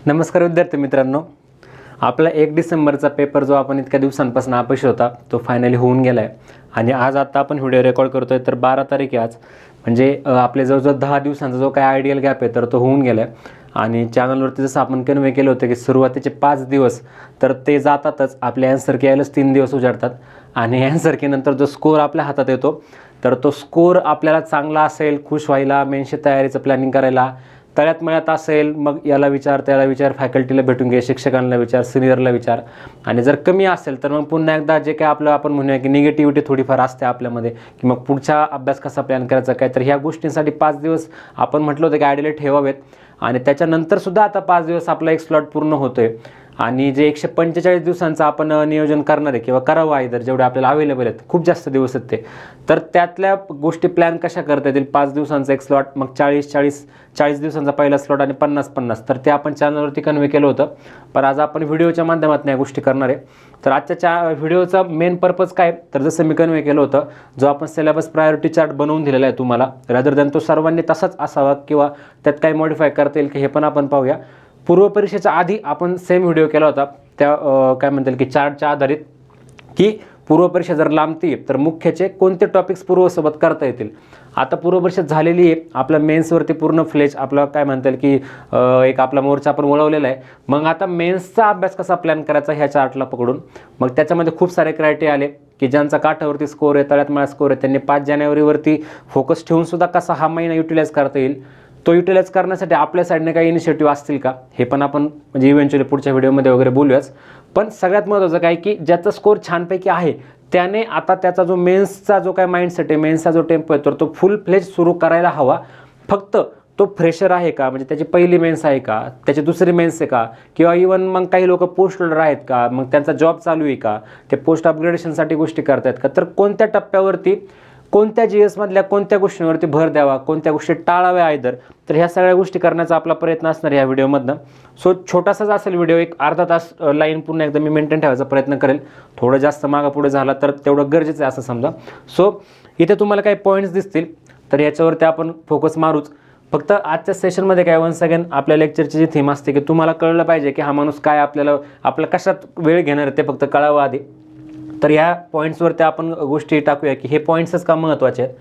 नमस्कार विद्यार्थी मित्रांनो, आपला 1 डिसेंबरचा पेपर जो आपण इतक्या दिवसांपासून अपेक्षित होता तो फायनली होऊन गेला आहे. आणि आज आता आपण व्हिडिओ रेकॉर्ड करतोय तर 12 तारीख आहे आज. म्हणजे आपले जवळजवळ 10 दिवसांचा जो काय आयडियल गॅप आहे तर तो होऊन गेला आहे. आणि चॅनलवरती जसं आपण कन्वे केलं होतं की सुरुवातीचे 5 दिवस तर ते जातातच, आपल्या ॲन्सर की यायलाच 3 दिवस उजाडतात. आणि ॲन्सर की नंतर जो स्कोअर आपल्या हातात येतो तर तो स्कोअर आपल्याला चांगला असेल, खुश व्हायला, मेन्सची तयारीचं प्लॅनिंग करायला, तळ्यात मळ्यात असेल मग याला विचार त्याला विचार, फॅकल्टीला भेटून घे, शिक्षकांना विचार, सिनियरला विचार. आणि जर कमी असेल तर मग पुन्हा एकदा जे काय आपलं आपण म्हणूया की निगेटिव्हिटी थोडीफार असते आपल्यामध्ये की मग पुढचा अभ्यास कसा प्लॅन करायचा काय. तर ह्या गोष्टींसाठी 5 दिवस आपण म्हटलं होतं की आयडियल ठेवावेत. आणि त्याच्यानंतरसुद्धा आता 5 दिवस आपला एक स्लॉट पूर्ण होतो आहे. आणि जे 145 दिवसांचं आपण नियोजन करणार आहे किंवा करावं आहे, जर जेवढे आपल्याला अवेलेबल आहेत, खूप जास्त दिवस आहेत ते, तर त्यातल्या गोष्टी प्लॅन कशा करता येतील. 5 दिवसांचा एक स्लॉट, मग 40 दिवसांचा पहिला स्लॉट आणि 50 तर ते आपण चॅनलवरती कन्वे केलं होतं. पण आज आपण व्हिडिओच्या माध्यमातून या गोष्टी करणार आहे. तर आजच्या व्हिडिओचा मेन पर्पज काय, तर जसं मी कन्वे केलं होतं, जो आपण सिलेबस प्रायोरिटी चार्ट बनवून दिलेला आहे तुम्हाला, रादर दॅन तो सर्वांनी तसाच असावा किंवा त्यात काही मॉडिफाय करता येईल की हे पण आपण पाहूया. पूर्वपरीक्षेच्या आधी आपण सेम व्हिडिओ केला होता त्या काय म्हणता येईल की चार्टच्या आधारित, की पूर्वपरीक्षा जर लांबती तर मुख्यचे कोणते टॉपिक्स पूर्वसोबत करता येतील. आता पूर्वपरीक्षा झालेली आहे, आपला मेन्सवरती पूर्ण फ्लेज आपला काय म्हणता येईल की एक आपला मोर्चा आपण वळवलेला आहे. मग आता मेन्सचा अभ्यास कसा प्लॅन करायचा ह्या चार्टला पकडून, मग त्याच्यामध्ये खूप सारे क्रायटेरिया आले की ज्यांचा काठावरती स्कोअर आहे, तळ्यात मळ्यात स्कोअर आहे, त्यांनी 5 जानेवारीवरती फोकस ठेवून सुद्धा कसा हा महिना युटिलाइज करता येईल. तो युटिलाइज करण्यासाठी आपल्या साईडने काही इनिशिएटिव्ह असतील का, हे पण आपण म्हणजे इव्हेंच्युअली पुढच्या व्हिडिओमध्ये वगैरे बोलूयाच. पण सगळ्यात महत्त्वाचं काय की ज्याचा स्कोअर छानपैकी आहे त्याने आता त्याचा जो मेन्सचा जो काय माइंडसेट आहे, मेन्सचा जो टेम्पो आहे तर तो फुल फ्लेज सुरू करायला हवा. फक्त तो फ्रेशर आहे का, म्हणजे त्याची पहिली मेन्स आहे का, त्याची दुसरी मेन्स आहे का, किंवा इवन मग काही लोक पोस्ट होल्डर आहेत का, मग त्यांचा जॉब चालू आहे का, ते पोस्ट अपग्रेडेशनसाठी गोष्टी करतायत का, तर कोणत्या टप्प्यावरती कोणत्या GS मधल्या कोणत्या गोष्टींवरती भर द्यावा, कोणत्या गोष्टी टाळाव्या आयदर, तर ह्या सगळ्या गोष्टी करण्याचा आपला प्रयत्न असणार ह्या व्हिडिओमधनं. सो छोटासाच असेल व्हिडिओ, एक अर्धा तास लाईन पूर्ण एकदा मी मेंटेन ठेवायचा प्रयत्न करेल. थोडं जास्त मागं पुढे झाला तर तेवढं गरजेचं आहे असं समजा. सो इथे तुम्हाला काही पॉईंट्स दिसतील तर याच्यावरती आपण फोकस मारूच. फक्त आजच्या सेशनमध्ये काय, वन्स अगेन आपल्या लेक्चरची जी थीम असते की तुम्हाला कळलं पाहिजे की हा माणूस काय आपल्या कशात वेळ घेणार ते फक्त कळावं आधी. तर ह्या पॉईंट्सवरती आपण गोष्टी टाकूया की हे पॉईंट्सच का महत्त्वाचे आहेत.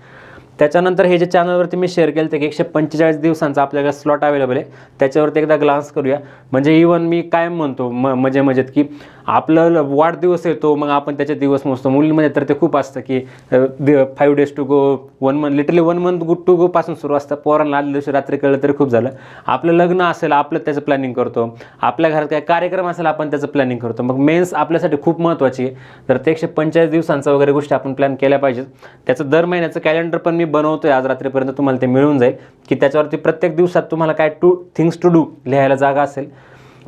त्याच्यानंतर हे जे चॅनलवरती मी शेअर केलं ते की 145 दिवसांचा आपल्याला स्लॉट अवेलेबल आहे, त्याच्यावरती एकदा ग्लान्स करूया. म्हणजे इवन मी कायम म्हणतो मजेत की आपलं वाढदिवस येतो मग आपण त्याचे दिवस मोजतो. मुलींमध्ये तर ते खूप असतं की 5 days to go, 1 month, literally 1 month to go पासून सुरू असतं. पोरांना आदल्या दिवशी रात्री कळलं तरी खूप झालं. आपलं लग्न असेल आपलं त्याचं प्लॅनिंग करतो, आपल्या घरात काय कार्यक्रम असेल आपण त्याचं प्लॅनिंग करतो. मग मेन्स आपल्यासाठी खूप महत्त्वाची आहे. तर ते 145 दिवसांचा वगैरे गोष्टी आपण प्लॅन केल्या पाहिजेत. त्याचं दर महिन्याचं कॅलेंडर पण मी बनवतोय आज रात्रीपर्यंत, तुम्हाला ते मिळून जाईल की त्याच्यावरती प्रत्येक दिवसात तुम्हाला काय थिंग्स टू डू लिहायला जागा असेल.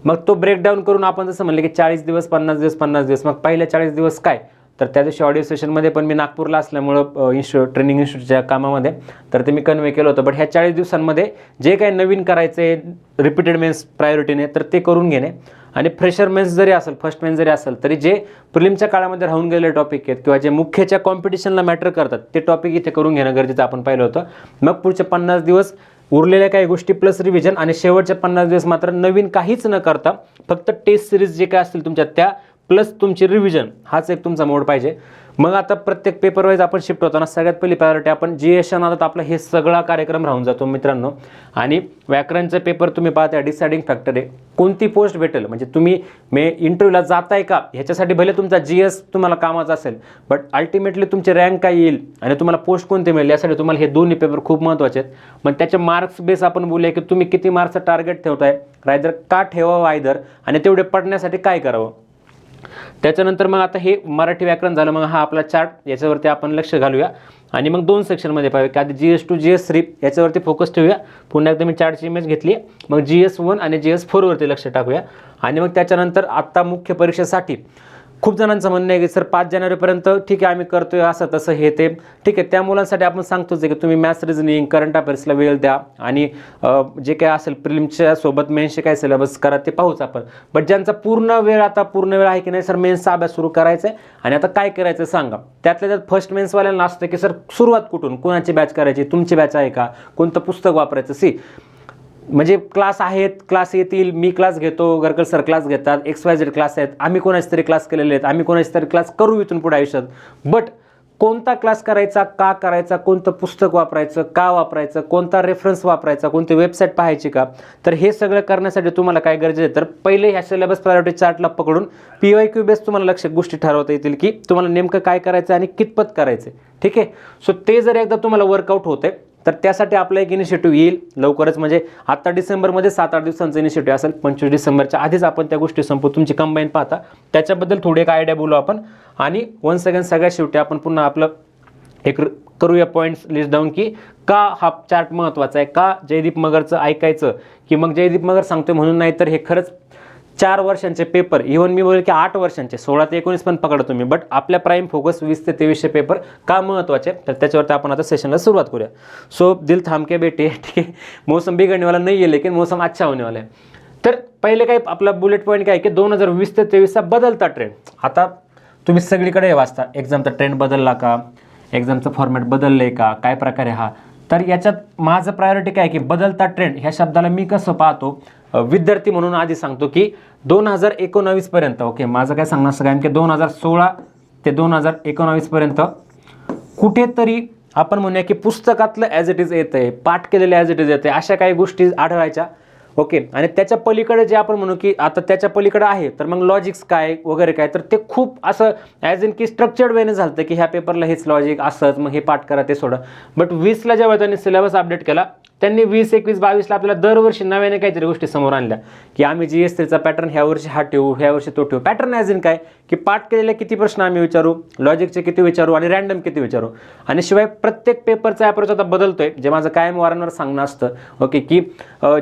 मग तो ब्रेकडाऊन करून आपण जसं म्हणलं की 40 दिवस 50 दिवस, मग पहिल्या 40 दिवस काय, तर त्या दिवशी ऑडिओ सेशनमध्ये पण मी नागपूरला असल्यामुळं ट्रेनिंग इन्स्टिट्यूटच्या कामामध्ये तर ते मी कन्वे केलं होतं. बट ह्या 40 दिवसांमध्ये जे काही नवीन करायचं आहे रिपीटेड मेन्स प्रायोरिटीने तर ते करून घेणे. आणि फ्रेशर मेन्स जरी असेल, फर्स्ट मेन्स जरी असेल, तरी जे प्रिलिमच्या काळामध्ये राहून गेलेले टॉपिक आहेत किंवा जे मुख्यच्या कॉम्पिटिशनला मॅटर करतात ते टॉपिक इथे करून घेणं गरजेचं आपण पाहिलं होतं. मग पुढचे 50 दिवस उरलेल्या काही गोष्टी प्लस रिव्हिजन, आणि शेवटचे 50 दिवस मात्र नवीन काहीच न करता फक्त टेस्ट सिरीज जे काय असतील तुमच्या त्या प्लस तुमची रिव्हिजन, हाच एक तुमचा मोड पाहिजे. मग आता प्रत्येक पेपर वाईज आपण शिफ्ट होताना सगळ्यात पहिली प्रायोरिटी आपण GS नादात आपला हे सगळा कार्यक्रम राहून जातो मित्रांनो. आणि व्याकरणचे पेपर तुम्ही पाहता, डिसाइडिंग फॅक्टर आहे कोणती पोस्ट भेटेल. म्हणजे तुम्ही इंटरव्ह्यूला जाताय का ह्याच्यासाठी भले तुमचा GS तुम्हाला कामाचा असेल, बट अल्टिमेटली तुमची रँक काय येईल आणि तुम्हाला पोस्ट कोणते मिळेल यासाठी तुम्हाला हे दोन्ही पेपर खूप महत्त्वाचे आहेत. मग त्याचे मार्क्स बेस आपण बोलूया की तुम्ही किती मार्क्सचं टार्गेट ठेवताय, रायदर का ठेवावं आयदर, आणि तेवढे पडण्यासाठी काय करावं. त्याच्यानंतर मग आता हे मराठी व्याकरण झालं, मग हा आपला चार्ट, याच्यावरती आपण लक्ष घालूया. आणि मग 2 सेक्शनमध्ये पाहूया की आधी GS 2 GS 3 याच्यावरती फोकस ठेवूया. पुन्हा एकदा मी चार्टची इमेज घेतली आहे. मग GS 1 आणि GS 4 वरती लक्ष टाकूया. आणि मग त्याच्यानंतर आत्ता मुख्य परीक्षेसाठी खूप जणांचं म्हणणं आहे की सर 5 जानेवारीपर्यंत ठीक आहे आम्ही करतोय असं तसं हे ते ठीक आहे. त्या मुलांसाठी आपण सांगतोच आहे की तुम्ही मॅथ्स, रिझनिंग, करंट अफेअर्सला वेळ द्या आणि जे काय असेल प्रिलिमच्या सोबत मेन्सचे काय सिलेबस करा ते पाहूच आपण. बट ज्यांचा पूर्ण वेळ आहे की नाही सर मेन्सचा अभ्यास सुरू करायचा आहे आणि आता काय करायचं सांगा, त्यातल्या त्यात फर्स्ट मेन्सवाल्यांना असतं की सर सुरुवात कुठून, कोणाची बॅच करायची, तुमची बॅच आहे का, कोणतं पुस्तक वापरायचं. म्हणजे क्लास आहेत, क्लास येतील, मी क्लास घेतो, गरकर सर क्लास घेतात, XYZ क्लास आहेत, आम्ही कोणाचे तरी क्लास केलेले आहेत, आम्ही कोणाचे तरी क्लास करू इथून पुढे आयुष्यात. बट कोणता क्लास करायचा, का करायचा, कोणतं पुस्तक वापरायचं, का वापरायचं, कोणता रेफरन्स वापरायचा, कोणती वेबसाईट पाहायची का, तर हे सगळं करण्यासाठी तुम्हाला काय गरजेचं आहे, तर पहिले ह्या सिलेबस प्रायोरिटी चार्टला पकडून PYQ बेस तुम्हाला लक्षात गोष्टी ठरवता येतील की तुम्हाला नेमकं काय करायचं आणि कितपत करायचं. ठीक आहे. सो ते जर एकदा तुम्हाला वर्कआउट होते तर त्यासाठी आपला एक इनिशिएटिव्ह येईल लवकरच, म्हणजे आता डिसेंबरमध्ये 7-8 दिवसांचं इनिशिएटिव्ह असेल. 25 डिसेंबरच्या आधीच आपण त्या गोष्टी संपू, तुमची कंबाईन पाहता त्याच्याबद्दल थोडी एक आयडिया बोलू आपण. आणि वन्स अगेन सगळ्यात शेवटी आपण पुन्हा आपलं एक करूया पॉईंट्स लिस्ट डाऊन की का हा चार्ट महत्त्वाचा आहे, का जयदीप मगरचं ऐकायचं, की मग जयदीप मगर सांगतोय म्हणून नाही, तर हे खरंच 4 वर्षांचे पेपर, इव्हन मी बोलेल की 8 वर्षांचे, 16 ते 19 पण पकडा तुम्ही, बट आपल्या प्राईम फोकस 20 ते 2300 पेपर का महत्त्वाचे, तर त्याच्यावरती आपण आता सेशनला सुरुवात करूया. सो दिल थांब के बेटे, ठीक आहे. मौसम बिगड़ने वाला नहीं है लेकिन मौसम अच्छा होने वाला है. तर पहिले काय आपला बुलेट पॉईंट काय की 2020 ते 23चा बदलता ट्रेंड. आता तुम्ही सगळीकडे वाचता एक्झामचा ट्रेंड बदलला का, एक्झामचं फॉर्मॅट बदललं आहे का, काय प्रकारे हा, तर याच्यात माझं प्रायोरिटी काय की बदलता ट्रेंड ह्या शब्दाला मी कसं पाहतो विद्यार्थी म्हणून आधी सांगतो की 2019 पर्यंत, ओके, माझं काय सांगणं असं काय की 2016 ते 2019 पर्यंत कुठेतरी आपण म्हणूया की पुस्तकातलं ॲज इट इज येतं आहे, पाठ केलेलं ॲज इट इज येतं आहे, अशा काही गोष्टी आढळायच्या. ओके. आणि त्याच्या पलीकडे जे आपण म्हणू की आता त्याच्या पलीकडे आहे, तर मग लॉजिक्स काय वगैरे काय, तर ते खूप असं ॲज इन की स्ट्रक्चर्ड वेने झालं की ह्या पेपरला हेच लॉजिक असंच, मग हे पाठ करा ते सोडा. बट 20ला जेव्हा त्यांनी सिलेबस अपडेट केला, त्यांनी 20, 21, 22ला आपल्याला दरवर्षी नव्याने काहीतरी गोष्टी समोर आणल्या की आम्ही GS3चा पॅटर्न ह्या वर्षी हा ठेवू, ह्या वर्षी तो ठेवू. पॅटर्न ॲज इन काय की पाठ केलेले किती प्रश्न आम्ही विचारू, लॉजिकचे किती विचारू आणि रँडम किती विचारू. आणि शिवाय प्रत्येक पेपरचा अप्रोच आता बदलतोय, जे माझं कायम वारंवार सांगणं असतं, ओके, की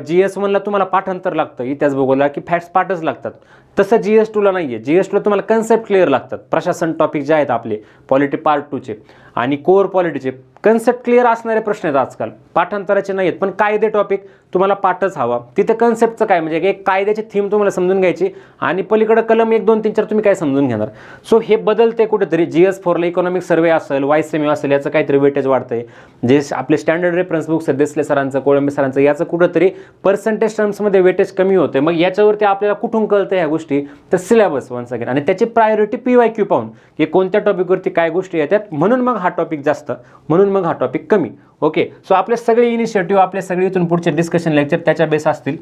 GS1ला तुम्हाला पाठांतर लागतं, इतिहास भूगोलला की फॅक्ट्स पाठच लागतात. तसं GS2ला नाही आहे. GS2ला तुम्हाला कन्सेप्ट क्लिअर लागतात. प्रशासन टॉपिक जे आहेत आपले, पॉलिटी पार्ट 2चे आणि कोर पॉलिटीचे कन्सेप्ट क्लिअर असणारे प्रश्न आहेत आजकाल, पाठांतराचे नाही आहेत. पण कायदे टॉपिक तुम्हाला पाठच हवा, तिथे कन्सेप्टचं काय म्हणजे एक कायद्याची थीम तुम्हाला समजून घ्यायची आणि पलीकडे कलम 1, 2, 3, 4 तुम्ही काय समजून घेणार. सो हे बदलते कुठेतरी. GS4ला इकॉनॉमिक सर्वे असेल, YSEMI असेल, याचं काहीतरी वेटेज वाढतंय. जे आपले स्टँडर्ड रेफरन्स बुक्स आहेत देसले सरांचं, कोळंबे सरांचं, याचं कुठंतरी पर्सेंटेज टर्म्समध्ये वेटेज कमी होते. मग याच्यावरती आपल्याला कुठून कळतं ह्या गोष्टी, तर सिलेबस वन्स अगेन आणि त्याची प्रायोरिटी PYQ पाहून की कोणत्या टॉपिकवरती काय गोष्टी येतात, म्हणून मग हा टॉपिक जास्त, म्हणून मग हा टॉपिक कमी. ओके. सो आपले सगळे इनिशिएटिव्ह, आपले सगळे इथून पुढचे डिस्कशन लेक्चर त्याच्या बेस असतील.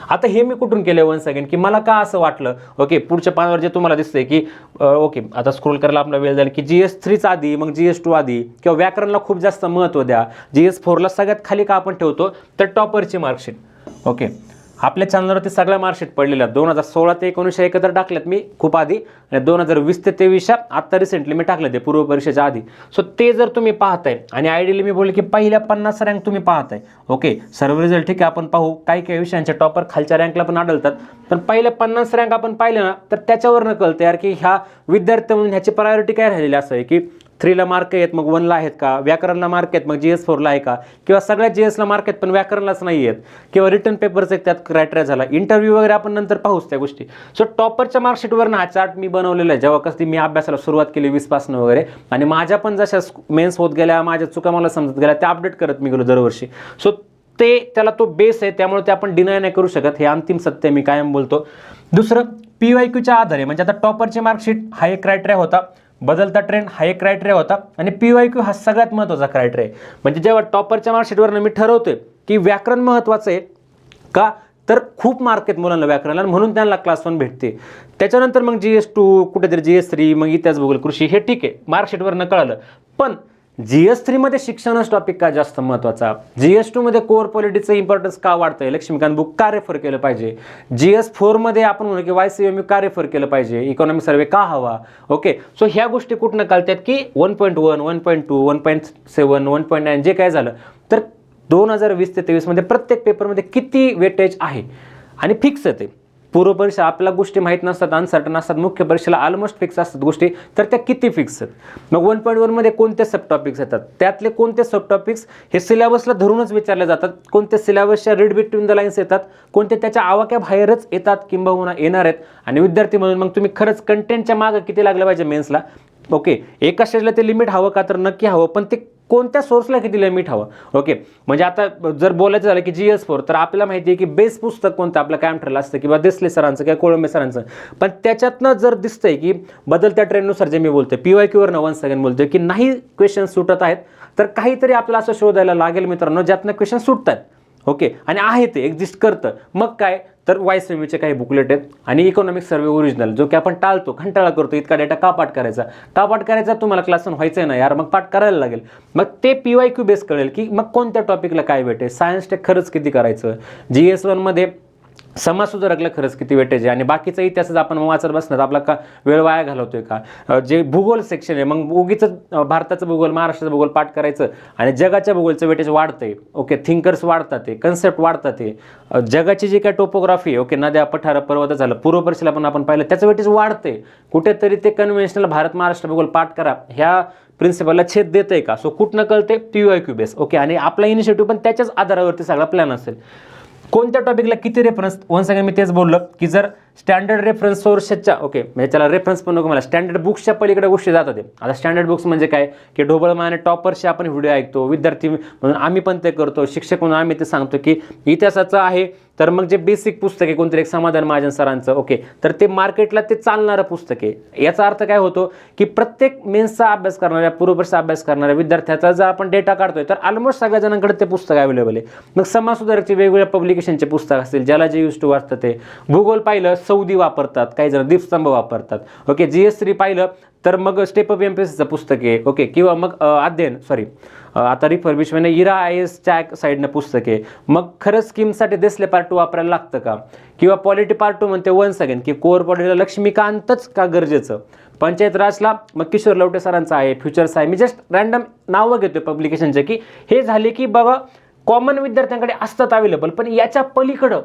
आता हे मी कुठून केलं वन्स अगेन की मला का असं वाटलं, ओके, पुढच्या पानावर जे तुम्हाला दिसतंय की ओके, आता स्क्रोल करायला आपला वेळ जाईल की GS3चा आधी, मग GS2 आधी, किंवा व्याकरणला खूप जास्त महत्त्व द्या. GS4ला सगळ्यात खाली का आपण ठेवतो, तर टॉपरची मार्कशीट. ओके. आपल्या चॅनलवरती सगळ्या मार्कशीट पडलेल्या 2016 ते 19 एकत्र टाकल्यात मी खूप आधी, आणि 2020 ते 23 आत्ता रिसेंटली मी टाकले ते पूर्व परीक्षेच्या आधी. सो ते जर तुम्ही पाहताय आणि आयडियली मी बोलले की पहिल्या 50 रँक तुम्ही पाहताय, ओके, सर्व रिझल्ट ठीक आहे आपण पाहू, काही काही विषयांचे टॉपर खालच्या रँकला पण आढळतात, पण पहिल्या 50 रँक आपण पाहिले ना, तर त्याच्यावरनं कळतं यार की ह्या विद्यार्थी म्हणून ह्याची प्रायोरिटी काय राहिलेली असं आहे की 3ला मार्क आहेत मग 1ला आहेत का, व्याकरणला मार्क आहेत मग GS4ला आहे का, किंवा सगळ्या GSला मार्क आहेत पण व्याकरणलाच नाही आहेत, किंवा रिटर्न पेपरचं एक त्यात क्रायटेरिया झाला, इंटरव्ह्यू वगैरे आपण नंतर पाहूच त्या गोष्टी. सो टॉपरच्या मार्कशीटवरनं हा चार्ट मी बनवलेला आहे जेव्हा कधी मी अभ्यासाला सुरुवात केली 20 पासून वगैरे, आणि माझ्या पण जशा मेन्स होत गेल्या, माझ्या चुका मला समजत गेल्या, त्या अपडेट करत मी गेलो दरवर्षी. सो त्याला तो बेस आहे, त्यामुळे ते आपण डिनाय नाही करू शकत, हे अंतिम सत्य मी कायम बोलतो. दुसरं PYQच्या आधारे, म्हणजे आता टॉपरची मार्कशीट हा एक क्रायटेरिया होता, बदलता ट्रेंड हा एक क्रायटेरिया होता, आणि PYQ हा सगळ्यात महत्त्वाचा क्रायटेरिया आहे. म्हणजे जेव्हा टॉपरच्या मार्कशीटवरनं मी ठरवतोय की व्याकरण महत्त्वाचं आहे का, तर खूप मार्क आहेत मुलांना व्याकरणाला, म्हणून त्यांना क्लास 1 भेटते. त्याच्यानंतर मग GS2, कुठेतरी GS3, मग इतिहास भूगोल कृषी, हे ठीक आहे मार्कशीटवरनं कळलं. पण GS3 मध्ये शिक्षणच टॉपिक का जास्त महत्त्वाचा, GS2 मध्ये कोर पॉलिटीचं इम्पॉर्टन्स का वाढतंय, लक्ष्मीकांत बुक का रेफर केलं पाहिजे, GS4 मध्ये आपण म्हणू की YSEMI का रेफर केलं पाहिजे, इकॉनॉमिक सर्वे का हवा. ओके. सो ह्या गोष्टी कुठनं कळतात की 1.1, 1.2, 1.7, 1.9 जे काय झालं, तर 2020 ते 23 मध्ये प्रत्येक पेपरमध्ये किती वेटेज आहे, आणि फिक्स आहे ते. पूर्व परीक्षा आपल्या गोष्टी माहीत नसतात, अनसर्टन असतात, मुख्य परीक्षेला ऑलमोस्ट फिक्स असतात गोष्टी, तर त्या किती फिक्स आहेत. मग 1.1 मध्ये कोणते सब टॉपिक्स येतात, त्यातले कोणते सब टॉपिक्स हे सिलेबसला धरूनच विचारले जातात, कोणते सिलेबसच्या रीड बिटवीन द लाईन्स येतात, कोणते त्याच्या आवाक्याबाहेरच येतात किंबहुना येणार आहेत. आणि विद्यार्थी म्हणून मग तुम्ही खरंच कंटेंटच्या मागं किती लागलं पाहिजे मेन्सला. ओके. एका स्टेजला ते लिमिट हवं का, तर नक्की हवं, पण ते कोणत्या सोर्सला किती लिमिट हवं. ओके, म्हणजे आता जर बोलायचं झालं की GS4 तर आपल्याला माहिती आहे की बेस पुस्तक कोणतं आपलं कायम ठरलं असतं किंवा देसले सरांचं किंवा कोळंबे सरांचं, पण त्याच्यातनं जर दिसतंय की बदलत्या ट्रेंडनुसार जे मी बोलतोय PYQ वर वन्स अगेन बोलतोय की नाही क्वेश्चन सुटत आहेत, तर काहीतरी आपल्याला असं शोधायला लागेल मित्रांनो ज्यातनं क्वेश्चन सुटतात. ओके, आणि आहे ते एक्झिस्ट करतं. मग काय तर वायसीएमचे काही बुकलेट आहेत आणि इकॉनॉमिक सर्वे ओरिजिनल, जो की आपण टाळतो, कंटाळा करतो इतका डेटा का पाठ करायचा तुम्हाला क्लासून व्हायचं आहे ना यार, मग पाठ करायला लागेल. मग ते PYQ बेस कळेल की मग कोणत्या टॉपिकला काय वेट आहे, सायन्स टेक खरंच किती करायचं, GS1 मध्ये समाजसुधारकला खरंच किती वेटेज आहे आणि बाकीचा इतिहासच आपण वाचत बसणार, आपला का वेळ वाया घालवतोय का. जे भूगोल सेक्शन आहे मग उगीच भारताचं भूगोल महाराष्ट्राचं भूगोल पाठ करायचं आणि जगाच्या भूगोलचं वेटेज वाढतंय. ओके, थिंकर्स वाढतात, ते कन्सेप्ट वाढतात, ते जगाची जी काय टोपोग्राफी आहे, ओके, नद्या पठार पर्वत झालं, पूर्व परीक्षेला पण आपण पाहिलं त्याचं वेटेज वाढते. कुठेतरी ते कन्व्हेन्शनल भारत महाराष्ट्र भूगोल पाठ करा ह्या प्रिन्सिपलला छेद देतंय का. सो कुठनं कळते PYQ बेस. ओके, आणि आपला इनिशिएटिव्ह पण त्याच्याच आधारावरती सगळा प्लॅन असेल. कोणत्या टॉपिकला किती रेफरन्स, वन्स अगेन मी तेच बोललो की जर स्टँडर्ड रेफरन्स सोर्सच्या, ओके, म्हणजे त्याला रेफरन्स पण नको मला, स्टँडर्ड बुक्सच्या पलीकडे गोष्टी जातात. आता स्टँडर्ड बुक्स म्हणजे काय की ढोबळमाने टॉपरचे आपण व्हिडिओ ऐकतो, विद्यार्थी म्हणून आम्ही पण ते करतो, शिक्षक म्हणून आम्ही ते सांगतो की इतिहासाचं आहे तर मग जे बेसिक पुस्तक आहे कोणतरी एक समाधान महाजन सरांचं, ओके, तर ते मार्केटला ते चालणारं पुस्तक आहे. याचा अर्थ काय होतो की प्रत्येक मेन्सचा अभ्यास करणाऱ्या, पूर्वपरीक्षा अभ्यास करणाऱ्या विद्यार्थ्याचा जर आपण डेटा काढतोय तर ऑलमोस्ट सगळ्या जणांकडे ते पुस्तक अवेलेबल आहे. मग समाजसुधारकचे वेगवेगळ्या पब्लिकेशनचे पुस्तक असतील, ज्याला जे यूज टू वाचतं ते. भूगोल पाहिलं सौदी वापरतात, काही जण दीपस्तंभ वापरतात. ओके, GS3 पाहिलं तर मग स्टेप अप MPSCचं पुस्तक आहे. ओके, किंवा मग आता रिफर्बिशमेंट इरा IASच्या साईडनं पुस्तक आहे. मग खरंच स्कीमसाठी देसले पार्ट 2 वापरायला लागतं का, किंवा पॉलिटी पार्ट 2 म्हणते वन्स अगेन की कोर पॉलिटीला लक्ष्मीकांतच का गरजेचं, पंचायत राजला मग किशोर लवटे सरांचं आहे, फ्युचर्स आहे. मी जस्ट रँडम नावं घेतोय पब्लिकेशनचे की हे झाले की बाबा कॉमन विद्यार्थ्यांकडे असतात अवेलेबल, पण याच्या पलीकडं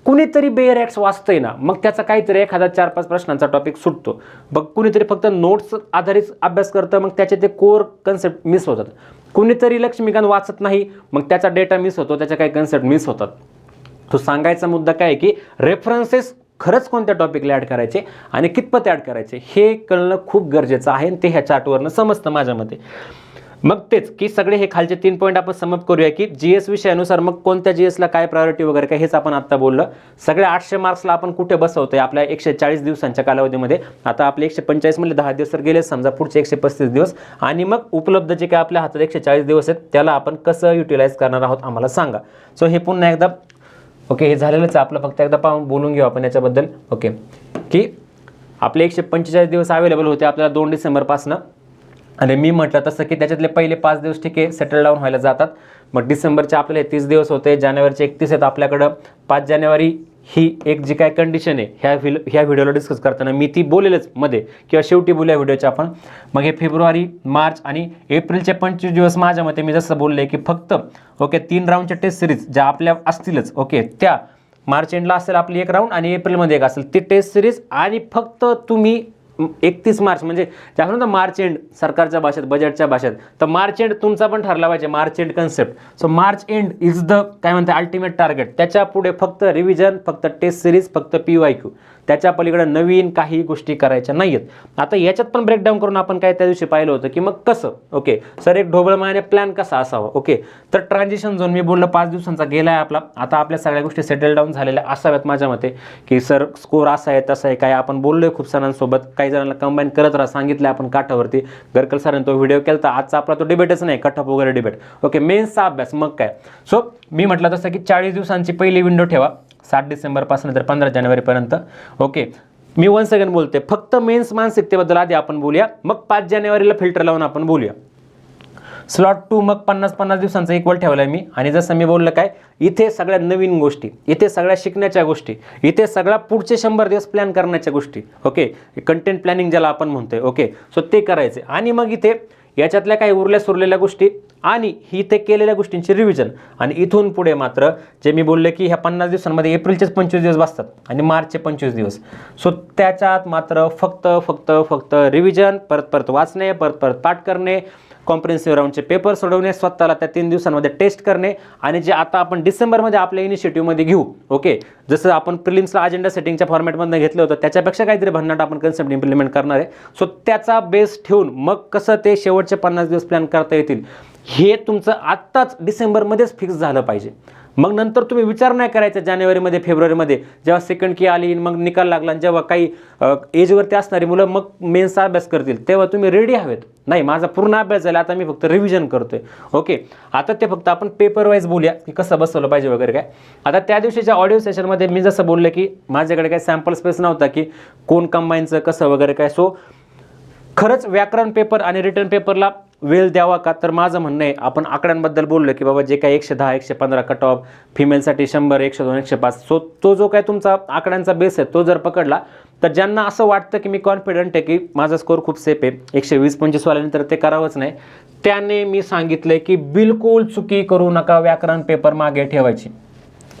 कुणीतरी बेअर ॲक्ट्स वाचतंय ना, मग त्याचा काहीतरी एखादा 4-5 प्रश्नांचा टॉपिक सुटतो. मग कुणीतरी फक्त नोट्स आधारित अभ्यास करतं, मग त्याचे ते कोर कन्सेप्ट मिस होतात. कुणीतरी लक्ष्मीकांत वाचत नाही, मग त्याचा डेटा मिस होतो, त्याच्या काही कन्सेप्ट मिस होतात. तो सांगायचा मुद्दा काय आहे की रेफरन्सेस खरंच कोणत्या टॉपिकला ॲड करायचे आणि कितपत ॲड करायचे हे कळणं खूप गरजेचं आहे आणि ते ह्या चार्टवरनं समजतं माझ्या मते. मग तेच की सगळे हे खालचे 3 पॉईंट आपण समअप करूया की GS विषयानुसार मग कोणत्या GSला काय प्रायोरिटी वगैरे काय हेच आपण आत्ता बोललं. सगळ्या 800 मार्क्सला आपण कुठे बसवतोय आपल्या 140 दिवसांच्या कालावधीमध्ये. आता आपले 145 म्हणजे 10 दिवस तर गेले, समजा पुढचे 135 दिवस, आणि मग उपलब्ध जे काय आपल्या हातात 140 दिवस आहेत त्याला आपण कसं युटिलाइज करणार आहोत आम्हाला सांगा. सो हे पुन्हा एकदा ओके, हे झालेलंच आपलं, फक्त एकदा बोलून घेऊ आपण याच्याबद्दल. ओके, की आपले 145 दिवस अवेलेबल होते आपल्याला 2 डिसेंबरपासनं, आणि मी म्हटलं तसं की त्याच्यातले पहिले 5 दिवस ठीक आहे सेटल डाऊन व्हायला जातात. मग डिसेंबरचे आपल्याला 30 दिवस होते, जानेवारीचे 31 आहेत आपल्याकडं. 5 जानेवारी ही एक जी काय कंडिशन आहे ह्या व्हिडिओला डिस्कस करताना मी ती बोलेलच मध्ये किंवा शेवटी बोलूया व्हिडिओच्या आपण. मग हे फेब्रुवारी, मार्च आणि एप्रिलचे 25 दिवस माझ्या मते मी जसं बोलले की फक्त ओके 3 राऊंडच्या टेस्ट सिरीज ज्या आपल्या असतीलच, ओके, त्या मार्च एंडला असेल आपली एक राऊंड आणि एप्रिलमध्ये एक असेल ती टेस्ट सिरीज. आणि फक्त तुम्ही 31 मार्च म्हणजे ज्याकडून तर मार्च एंड सरकारच्या भाषेत, बजेटच्या भाषेत, तर मार्च एंड तुमचा पण ठरला पाहिजे, March end concept. So March end is the काय म्हणते अल्टिमेट टार्गेट. त्याच्या पुढे फक्त रिव्हिजन, फक्त टेस्ट सिरीज, फक्त PYQ, त्याच्या पलीकडे नवीन काही गोष्टी करायच्या नाहीयेत. आता याच्यात पण ब्रेकडाऊन करून आपण काय त्या दिवशी पाहिलं होतं की मग कसं, ओके सर, एक ढोबळमाने प्लॅन कसा असावा. ओके, तर ट्रान्झिशन झोन मी बोललो 5 दिवसांचा गेला आहे आपला. आता आपल्या सगळ्या गोष्टी सेटल डाऊन झालेल्या असाव्यात माझ्या मते की सर स्कोर असा आहे तसा आहे काय. आपण बोललोय खूप सरांसोबत, काही जणांना कंबाईन करत राहा सांगितलं आपण काठावरती. गरकल सरांनी तो व्हिडिओ केला, आजचा आपला तो डिबेटच नाही, कटअप वगैरे डिबेट. ओके, मेन्सचा अभ्यास मग काय. सो मी म्हटलं तसं की 40 दिवसांची पहिली विंडो ठेवा 7 डिसेंबरपासून तर 15 जानेवारीपर्यंत. ओके, मी वन्स अगेन बोलते फक्त मेन्स मानसिकतेबद्दल आधी आपण बोलूया, मग 5 जानेवारीला फिल्टर लावून आपण बोलूया. स्लॉट 2 मग 50-50 दिवसांचा इक्वल ठेवला आहे मी. आणि जसं मी बोललं काय, इथे सगळ्या नवीन गोष्टी, इथे सगळ्या शिकण्याच्या गोष्टी, इथे सगळ्या पुढचे 100 दिवस प्लॅन करण्याच्या गोष्टी. ओके, कंटेंट प्लॅनिंग ज्याला आपण म्हणतोय. ओके, सो ते करायचे. आणि मग इथे याच्यातल्या काही उरल्या सुरलेल्या गोष्टी आणि ही ते केलेल्या गोष्टींची रिव्हिजन. आणि इथून पुढे मात्र जे मी बोलले की ह्या 50 दिवसांमध्ये एप्रिलचेच 25 दिवस बसतात आणि मार्चचे 25 दिवस. सो त्याच्यात मात्र फक्त रिव्हिजन, परत वाचणे, परत पाठ करणे, कॉम्प्रिहेन्सिव्ह राऊंडचे पेपर सोडवणे, स्वतःला त्या 3 दिवसांमध्ये टेस्ट करणे. आणि जे आता आपण डिसेंबरमध्ये आपल्या इनिशिएटिव्हमध्ये घेऊ, ओके, जसं आपण प्रिलिम्सला अजेंडा सेटिंगच्या फॉर्मॅटमधून घेतलं होतं त्याच्यापेक्षा काहीतरी भन्नाट आपण कन्सेप्ट इम्प्लिमेंट करणार आहे. सो त्याचा बेस ठेवून मग कसं ते शेवटचे 50 दिवस प्लॅन करता येतील हे तुमचं आत्ताच डिसेंबरमध्येच फिक्स झालं पाहिजे. मग नंतर तुम्ही विचार नाही करायचा जानेवारीमध्ये फेब्रुवारीमध्ये जेव्हा सेकंड की आली मग निकाल लागला आणि जेव्हा काही एजवरती असणारी मुलं मग मेन्सचा अभ्यास करतील तेव्हा तुम्ही रेडी हवेत. नाही, माझा पूर्ण अभ्यास झाला, आता मी फक्त रिव्हिजन करतोय. ओके, आता ते फक्त आपण पेपर वाईज बोलूया की कसं बसवलं पाहिजे वगैरे काय. आता त्या दिवशीच्या ऑडिओ सेशनमध्ये मी जसं बोललं की माझ्याकडे काही सॅम्पल स्पेस नव्हता की कोण कंबाईनचं कसं वगैरे काय. सो खरंच व्याकरण पेपर आणि रिटर्न पेपरला वेळ द्यावा का, तर माझं म्हणणं आहे आपण आकड्यांबद्दल बोललो की बाबा जे काही 110 115 कट ऑफ, फिमेलसाठी 100 102 105. सो तो जो काय तुमचा आकड्यांचा बेस आहे तो जर पकडला तर ज्यांना असं वाटतं की मी कॉन्फिडंट आहे की माझा स्कोअर खूप सेफ आहे 120-125 वाल्यानंतर ते करावंच नाही, त्याने मी सांगितलंय की बिलकुल चुकी करू नका व्याकरण पेपर मागे ठेवायची.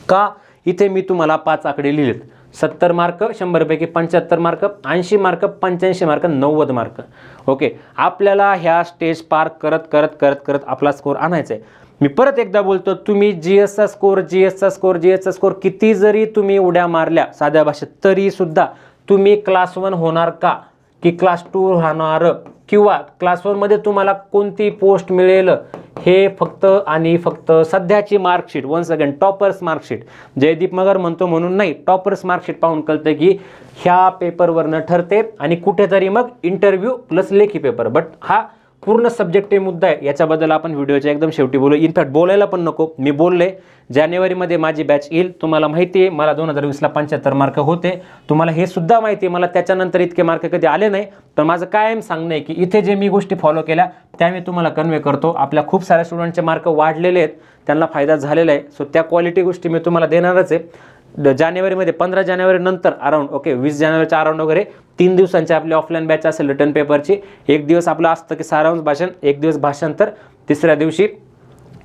का, इथे मी तुम्हाला 5 आकडे लिहिलेत. 70 मार्क 100 पैकी 75 mark, 80 mark, 85 mark, 90 mark. Okay, आपल्याला ह्या स्टेज पार करत करत करत करत आपला स्कोअर आणायचा आहे. मी परत एकदा बोलतो, तुम्ही जीएसचा स्कोअर किती जरी तुम्ही उड्या मारल्या साध्या भाषेत तरी सुद्धा तुम्ही क्लास 1 होणार का की क्लास 2 होणार किंवा क्लास 1 मध्ये तुम्हाला कोणती पोस्ट मिळेल हे फक्त आणि फक्त सध्याची marksheet, once again toppers marksheet, Jaydeep Magar म्हणतो म्हणून नाही, टॉपर्स मार्कशीट पाहून कळतं की ह्या पेपरवरनं ठरते आणि कुठेतरी मग इंटरव्ह्यू प्लस लेखी पेपर. बट हा पूर्ण सब्जेक्टिव्ह मुद्दा आहे, याच्याबद्दल आपण व्हिडिओच्या एकदम शेवटी बोलू. इनफॅक्ट बोलायला पण नको, मी बोलले जानेवारीमध्ये माझी बॅच येईल. तुम्हाला माहिती आहे मला 2020ला 75 मार्क होते, तुम्हाला हे सुद्धा माहिती आहे मला त्याच्यानंतर इतके मार्क कधी आले नाही. तर माझं कायम सांगणं आहे की इथे जे मी गोष्टी फॉलो केल्या त्या मी तुम्हाला कन्वे करतो. आपल्या खूप साऱ्या स्टुडंटचे मार्क वाढलेले आहेत, त्यांना फायदा झालेला आहे. सो त्या क्वालिटी गोष्टी मी तुम्हाला देणारच आहे. जानेवारीमध्ये 15 जानेवारी नंतर अराउंड 20 जानेवारीच्या अराउंड वगैरे 3 दिवसांची आपली ऑफलाईन बॅच असेल रिटर्न पेपरची. एक दिवस आपलं असतं की सारांश भाषण, एक दिवस भाषांतर, तिसऱ्या दिवशी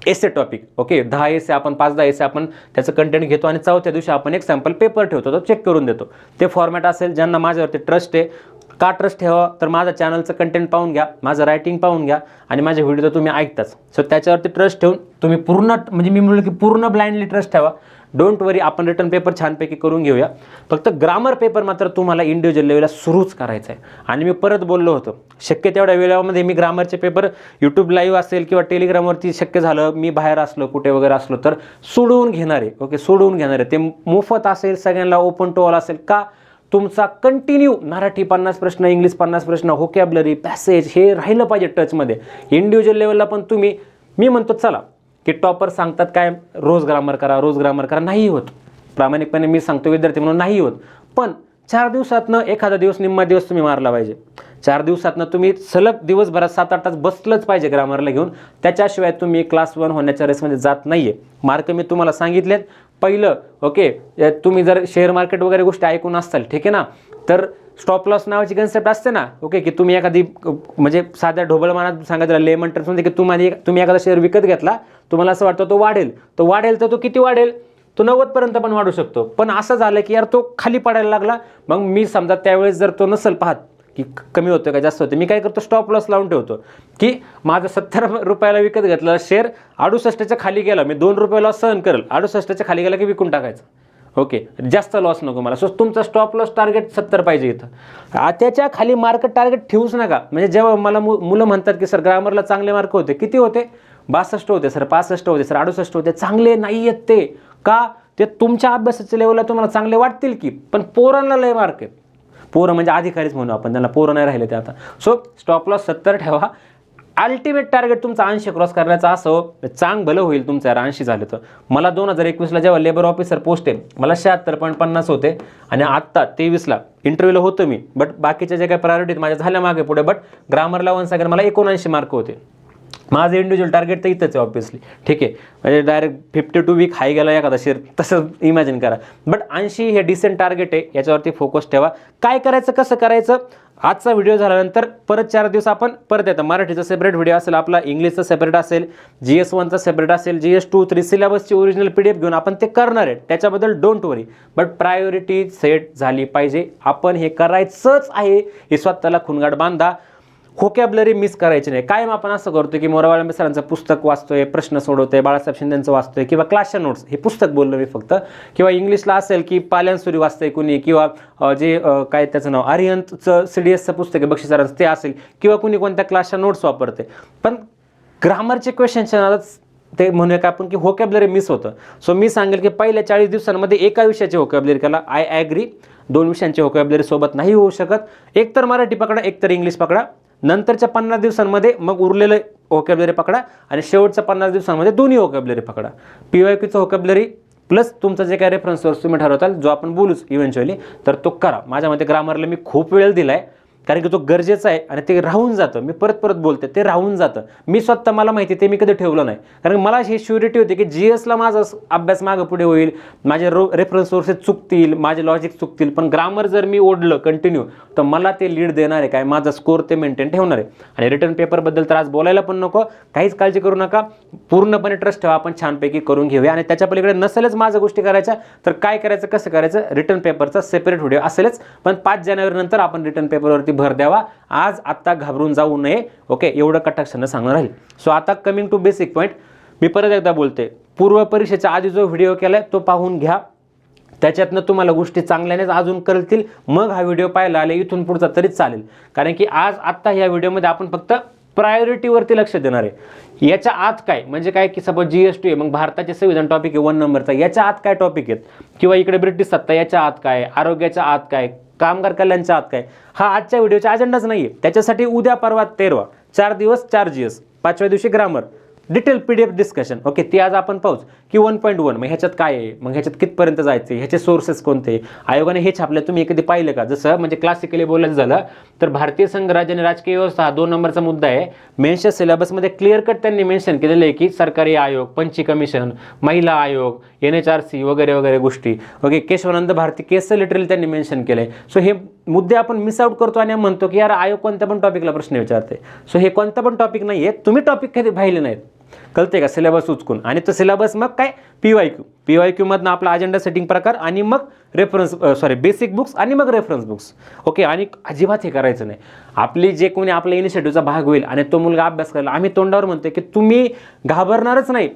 एसे टॉपिक. 10 एसे आपण 5-10 एसे आपण त्याचं कंटेंट घेतो आणि चौथ्या दिवशी आपण एक सॅम्पल पेपर ठेवतो, तो चेक करून देतो. ते फॉर्मॅट असेल. ज्यांना माझ्यावरती ट्रस्ट आहे, का ट्रस्ट ठेवा तर माझं चॅनलचं कंटेंट पाहून घ्या, माझं रायटिंग पाहून घ्या आणि माझे व्हिडिओ तर तुम्ही ऐकताच. सो त्याच्यावरती ट्रस्ट ठेवून तुम्ही पूर्ण, म्हणजे मी म्हणलं की पूर्ण ब्लाइंडली ट्रस्ट ठेवा. डोंट वरी, आपण रिटर्न पेपर छानपैकी करून घेऊया. फक्त ग्रामर पेपर मात्र तुम्हाला इंडिव्हिज्युअल लेवलला सुरूच करायचं आहे. आणि मी परत बोललो होतो शक्य तेवढ्या वेळामध्ये मी ग्रामरचे पेपर यूट्यूब लाईव्ह असेल किंवा टेलिग्रामवरती शक्य झालं मी बाहेर असलो कुठे वगैरे असलो तर सोडवून घेणार आहे. सोडवून घेणार आहे. ते मोफत असेल, सगळ्यांना ओपन टू ऑल असेल. का, तुमचा कंटिन्यू मराठी 50 प्रश्न, इंग्लिश 50 प्रश्न, व्होकॅब्युलरी, पॅसेज हे राहिलं पाहिजे टचमध्ये. इंडिव्हिज्युअल लेवलला पण तुम्ही, मी म्हणतो चला की टॉपर सांगतात काय रोज ग्रामर करा, नाही होत. प्रामाणिकपणे मी सांगतो विद्यार्थी म्हणून नाही होत. पण 4 दिवसातनं एखादा दिवस, निम्मा दिवस तुम्ही मारला पाहिजे. 4 दिवसातनं तुम्ही सलग दिवसभरात 7-8 तास बसलंच पाहिजे ग्रामरला घेऊन. त्याच्याशिवाय तुम्ही क्लास 1 होण्याच्या रेसमध्ये जात नाहीये. मार्क मी तुम्हाला सांगितलेत. पहिलं तुम्ही जर शेअर मार्केट वगैरे गोष्टी ऐकून असताल, ठीक आहे ना, तर स्टॉप लॉस नावाची कन्सेप्ट असते ना. की तुम्ही एखादी, म्हणजे साध्या ढोबळ मानात सांगायचं लेमन टर्म्समध्ये की तुम्ही एखादा शेअर विकत घेतला, तुम्हाला असं वाटतं तो वाढेल तर तो किती वाढेल, तो 90 पर्यंत पण वाढू शकतो. पण असं झालं की यार तो खाली पडायला लागला. मग मी समजा त्यावेळेस जर तो नसेल पाहत की कमी होतं का जास्त होतं, मी काय करतो स्टॉप लॉस लावून ठेवतो की माझं 70 रुपयाला विकत घेतलं शेअर 68च्या खाली गेला, मी 2 रुपये लॉस सहन करेल, 68च्या खाली गेला की विकून टाकायचं. जास्त लॉस नको मला. सो तुमचा स्टॉप लॉस टार्गेट 70 पाहिजे इथं. त्याच्या खाली मार्क टार्गेट ठेवूच नका. म्हणजे जेव्हा मला मुलं म्हणतात की सर ग्रामरला चांगले मार्क होते, किती होते, 62 होते सर, 65 होते सर, 68 होते, चांगले नाही आहेत ते. का, ते तुमच्या अभ्यासाच्या लेवलला तुम्हाला चांगले वाटतील की, पण पोरांना लय मार्क आहेत. पोरं म्हणजे अधिकारीच म्हणू आपण त्यांना, पोरं नाही राहिले ते आता. सो स्टॉप लॉस 70 ठेवा. अल्टिमेट टार्गेट तुमचा 80 क्रॉस करण्याचा असं चांग भलं होईल तुमचं यार 80 झालं तर. मला 2021ला जेव्हा लेबर ऑफिसर पोस्ट आहे मला 76.50 होते आणि आत्ता 23ला इंटरव्ह्यूला होतं मी. बट बाकीच्या जे काही प्रायोरिटीत माझ्या झाल्या मागे पुढे, बट ग्रामरला वन्स अगेन मला 79 मार्क होते. माझं इंडिव्हिज्युअल टार्गेट तर इथंच आहे ऑब्व्हियसली, ठीक आहे. म्हणजे डायरेक्ट 52 वीक हाय गेला एखादा शेअर, तसं इमॅजिन करा. बट 80 हे डिसेंट टार्गेट आहे, याच्यावरती फोकस ठेवा. काय करायचं, कसं करायचं, आजचा व्हिडिओ झाल्यानंतर परत 4 दिवस आपण परत येतो. मराठीचा सेपरेट व्हिडिओ असेल आपला, इंग्लिशचा सेपरेट असेल, GS1चा सेपरेट असेल, GS2-3 सिलेबसची ओरिजिनल PDF घेऊन आपण ते करणार आहे. त्याच्याबद्दल don't worry. But priority set झाली पाहिजे. आपण हे करायचंच आहे, हे स्वतःला खुणगाड बांधा. व्होकॅब्युलरी मिस करायची नाही. कायम आपण असं करतो की मोरावाळे सरांचं पुस्तक वाचतोय, प्रश्न सोडवतोय, बाळासाहेब शिंदेंचं वाचतोय किंवा क्लासच्या नोट्स, हे पुस्तक बोललो मी फक्त. किंवा इंग्लिशला असेल की पाल्यांसुरी वाचतंय कुणी, किंवा जे काय त्याचं नाव आर्यंतचं CDSचं पुस्तक आहे बक्षी सरांचं ते असेल, किंवा कुणी कोणत्या क्लासच्या नोट्स वापरते. पण ग्रामरचे क्वेश्चनच्या नादात ते म्हणूया का आपण की व्होकॅब्युलरी मिस होतं. सो मी सांगेल की पहिल्या 40 दिवसांमध्ये एका विषयाचे व्होकॅब्युलरी केला. I agree. 2 विषयांचे व्होकॅब्युलरी सोबत नाही होऊ शकत. एक तर मराठी पकडा, एक तर इंग्लिश पकडा. नंतरच्या 50 दिवसांमध्ये मग उरलेलं व्होकॅब्युलरी पकडा आणि शेवटच्या 50 दिवसांमध्ये दोन्ही व्होकॅब्युलरी पकडा. PYQचं व्होकॅब्युलरी प्लस तुमचा जे काय रेफरन्स सोर्स तुम्ही ठरवताल, जो आपण बोलूच इव्हेंच्युअली, तर तो करा. माझ्या मते ग्रामरला मी खूप वेळ दिला आहे, कारण की तो गरजेचा आहे आणि ते राहून जातं. मी परत परत बोलते, ते राहून जातं. मी स्वतः मला माहिती ते मी कधी ठेवलं नाही, कारण मला ही श्युरिटी होती की GSला माझा अभ्यास मागं पुढे होईल, माझे रेफरन्स सोर्सेस चुकतील, माझे लॉजिक चुकतील, पण ग्रामर जर मी ओढलं कंटिन्यू तर मला ते लीड देणार आहे, काय माझा स्कोर ते मेंटेन ठेवणार आहे. आणि रिटर्न पेपरबद्दल तर आज बोलायला पण नको, काहीच काळजी करू नका. पूर्णपणे ट्रस्ट ठेवा, आपण छानपैकी करून घेऊया. आणि त्याच्या पलीकडे नसेलच माझ्या गोष्टी करायच्या तर काय करायचं, कसं करायचं, रिटर्न पेपरचा सेपरेट व्हिडिओ असेलच. पण 5 जानेवारी नंतर आपण रिटर्न पेपरवरती भर द्यावा. आज आत्ता घाबरून जाऊ नये. ओके, एवढं कटाक्षानं सांगणार राहील. सो आता कमिंग टू बेसिक पॉईंट, मी परत एकदा बोलते, पूर्व परीक्षेच्या आधी जो व्हिडिओ केलाय तो पाहून घ्या. त्याच्यातनं तुम्हाला गोष्टी चांगल्यानेच अजून कळतील. मग हा व्हिडिओ पाहायला आले इथून पुढचा तरीच चालेल, कारण की आज आत्ता ह्या व्हिडिओमध्ये आपण फक्त प्रायोरिटीवरती लक्ष देणार आहे. याच्या आत काय म्हणजे काय की सपोज GST आहे, मग भारताचे संविधान टॉपिक आहे 1 नंबरचा, याच्या आत काय टॉपिक आहेत, किंवा इकडे ब्रिटिश सत्ता याच्या आत काय, आरोग्याच्या आत काय, कामगार कल्याणच्या आत काय, हा आजच्या व्हिडिओचा अजेंडाच नाही आहे. त्याच्यासाठी उद्या परवा 13 4 दिवस 4 GS, 5व्या दिवशी grammar, detail PDF discussion. Okay, ती आज आपण पाहूच की 1.1 मग ह्याच्यात काय आहे, मग ह्याच्यात कितपर्यंत जायचं, ह्याचे सोर्सेस कोणते, आयोगाने हे छापले, तुम्ही कधी पाहिलं का. जसं म्हणजे क्लासिकली बोलायचं झालं तर भारतीय संघ राज्य आणि राजकीय व्यवस्था हा 2 नंबरचा मुद्दा आहे. मेन्सच्या सिलेबसमध्ये क्लिअर कट त्यांनी मेन्शन केलेलं आहे की सरकारी आयोग, पंची कमिशन, महिला आयोग, NHRC वगैरे वगैरे गोष्टी. ओके, केशवानंद भारती केसचं लिटरली त्यांनी मेन्शन केलं आहे. सो हे मुद्दे आपण मिस आउट करतो आणि म्हणतो की यार आयोग कोणत्या पण टॉपिकला प्रश्न विचारते. सो हे कोणता पण टॉपिक नाही आहे, तुम्ही टॉपिक कधी पाहिले नाहीत, कळते का, सिलेबस उचकून. आणि तो सिलेबस मग काय PYQ मधनं आपला अजेंडा सेटिंग प्रकार आणि मग बेसिक बुक्स आणि मग रेफरन्स बुक्स. ओके, आणि अजिबात हे करायचं नाही. आपली जे कोणी आपल्या इनिशिएटिव्हचा भाग होईल आणि तो मुलगा अभ्यास करायला, आम्ही तोंडावर म्हणतोय की तुम्ही घाबरणारच नाही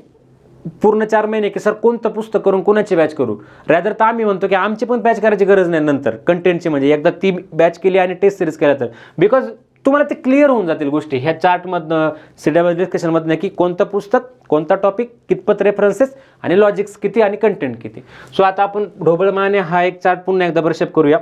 पूर्ण 4 महिने की सर कोणतं पुस्तक करून कोणाची बॅच करू. रॅदर तर आम्ही म्हणतो की आमची पण बॅच करायची गरज नाही नंतर कंटेंटची, म्हणजे एकदा ती बॅच केली आणि टेस्ट सिरीज केल्या तर, बिकॉज तुम्हाला ते क्लिअर होऊन जातील गोष्टी ह्या चार्टमधनं, सिलेबस डिस्कशनमधनं, की कोणतं पुस्तक, कोणता टॉपिक, कितपत रेफरन्सेस आणि लॉजिक्स किती आणि कंटेंट किती. सो आता आपण ढोबळमाने हा एक चार्ट पुन्हा एकदा ब्रशअप करूया.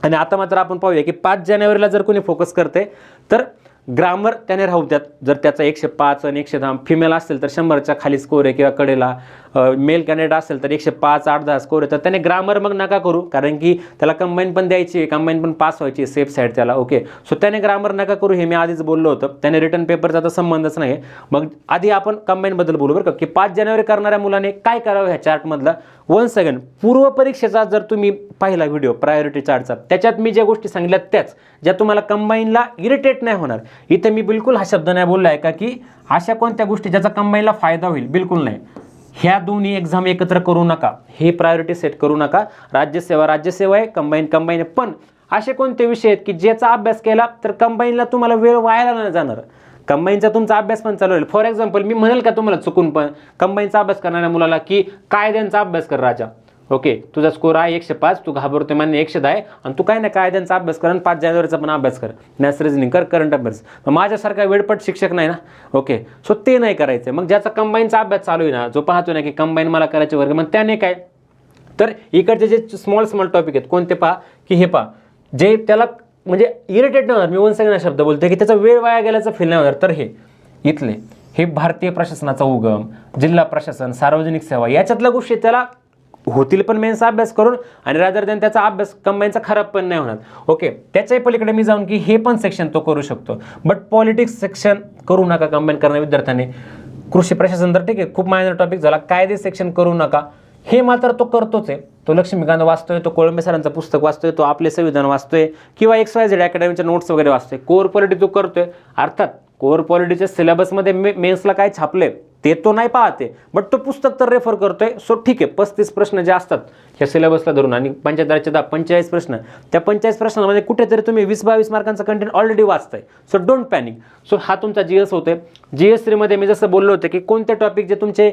आणि आता मात्र आपण पाहूया की 5 जानेवारीला जर कोणी फोकस करते तर ग्रामर त्याने राहू द्यात. जर त्याचा 105 आणि 110 फिमेल असेल तर 100च्या खाली स्कोर आहे, किंवा कडेला मेल कॅन्डिडेट असेल तर 105 8-10 स्कोर आहे, तर त्याने ग्रामर मग नका करू, कारण की त्याला कंबाईन पण द्यायची आहे, कंबाईन पण पास व्हायची सेफ साईड त्याला. ओके, सो त्याने ग्रामर नका करू, हे मी आधीच बोललो होतं. त्याने रिटर्न पेपरचा तर संबंधच नाही. मग आधी आपण कंबाईनबद्दल बोलू बरं का, की 5 जानेवारी करणाऱ्या मुलाने काय करावं ह्या चार्टमधला. 1 सेकंड, पूर्व परीक्षेचा जर तुम्ही पाहिला व्हिडिओ प्रायोरिटी चार्टचा, त्याच्यात मी ज्या गोष्टी सांगितल्या त्याच, ज्या तुम्हाला कंबाईनला इरिटेट नाही होणार. इथे मी बिलकुल हा शब्द नाही बोलला आहे का की अशा कोणत्या गोष्टी ज्याचा कंबाईनला फायदा होईल, बिलकुल नाही. ह्या दोन्ही एक्झाम एकत्र करू नका, हे प्रायोरिटी सेट करू नका. राज्यसेवा आहे, कंबाईन आहे, पण असे कोणते विषय आहेत की ज्याचा अभ्यास केला तर कंबाईनला तुम्हाला वेळ वायाला नाही जाणार, कंबाईनचा तुमचा अभ्यास पण चालू होईल. फॉर एक्झाम्पल मी म्हणेल का तुम्हाला चुकून पण कंबाईनचा अभ्यास करणाऱ्या मुलाला की कायद्यांचा अभ्यास कर राजा. ओके, तुझा स्कोर आहे 105, तू घाबरतोय मान्य 110 आणि तू काय नाही कायद्यांचा अभ्यास कर आणि 5 जानेवारीचा पण अभ्यास कर, मॅथ्स रिजनिंग कर, करंट अफेअर्स. माझ्यासारखा वेळपट शिक्षक नाही ना. ओके, सो ते नाही करायचं. मग ज्याचा कंबाईनचा अभ्यास चालू आहे ना, जो पाहतो ना की कंबाईन मला करायचे वर्ग, मग त्याने काय, तर इकडचे जे स्मॉल टॉपिक आहेत कोणते पहा, की हे पहा जे त्याला म्हणजे इरिटेट नाही होणार, मी 1 सेकंड शब्द बोलतोय की त्याचा वेळ वाया गेल्याचं फील नाही होणार. तर हे भारतीय प्रशासनाचा उगम, जिल्हा प्रशासन, सार्वजनिक सेवा, याच्यातल्या गोष्टी त्याला होतील पण मेन्सचा अभ्यास करून, आणि रादर दॅन त्याचा अभ्यास कंबाईनचा खराब पण नाही होणार. ओके, त्याच्याही पलीकडे मी जाऊन की हे पण सेक्शन तो करू शकतो, बट पॉलिटिक्स सेक्शन करू नका कंबाईन करणाऱ्या विद्यार्थ्याने. कृषी प्रशासन तर ठीक आहे, खूप मायनर टॉपिक झाला. कायदे सेक्शन करू नका, हे मात्र तो करतोच आहे. तो लक्ष्मीकांत वाचतोय, तो कोळंबे सरांचं पुस्तक वाचतोय, तो आपले संविधान वाचतोय, किंवा XYZ अकॅडमीच्या नोट्स वगैरे वाचतोय. कोर पॉलिटी तो करतोय. अर्थात कोर पॉलिटीच्या सिलेबसमध्ये मेन्सला काय छापले ते तो नाही पाहते, बट तो पुस्तक तर रेफर करतोय. सो ठीक आहे, 35 प्रश्न जे असतात ह्या सिलेबसला धरून आणि 45 प्रश्न, त्या 45 प्रश्नांमध्ये कुठेतरी तुम्ही 20-22 मार्कांचा कंटेंट ऑलरेडी वाचताय. So don't panic. सो हा तुमचा GS होतोय. GS3 मी जसं बोललो होतं की कोणते टॉपिक जे तुमचे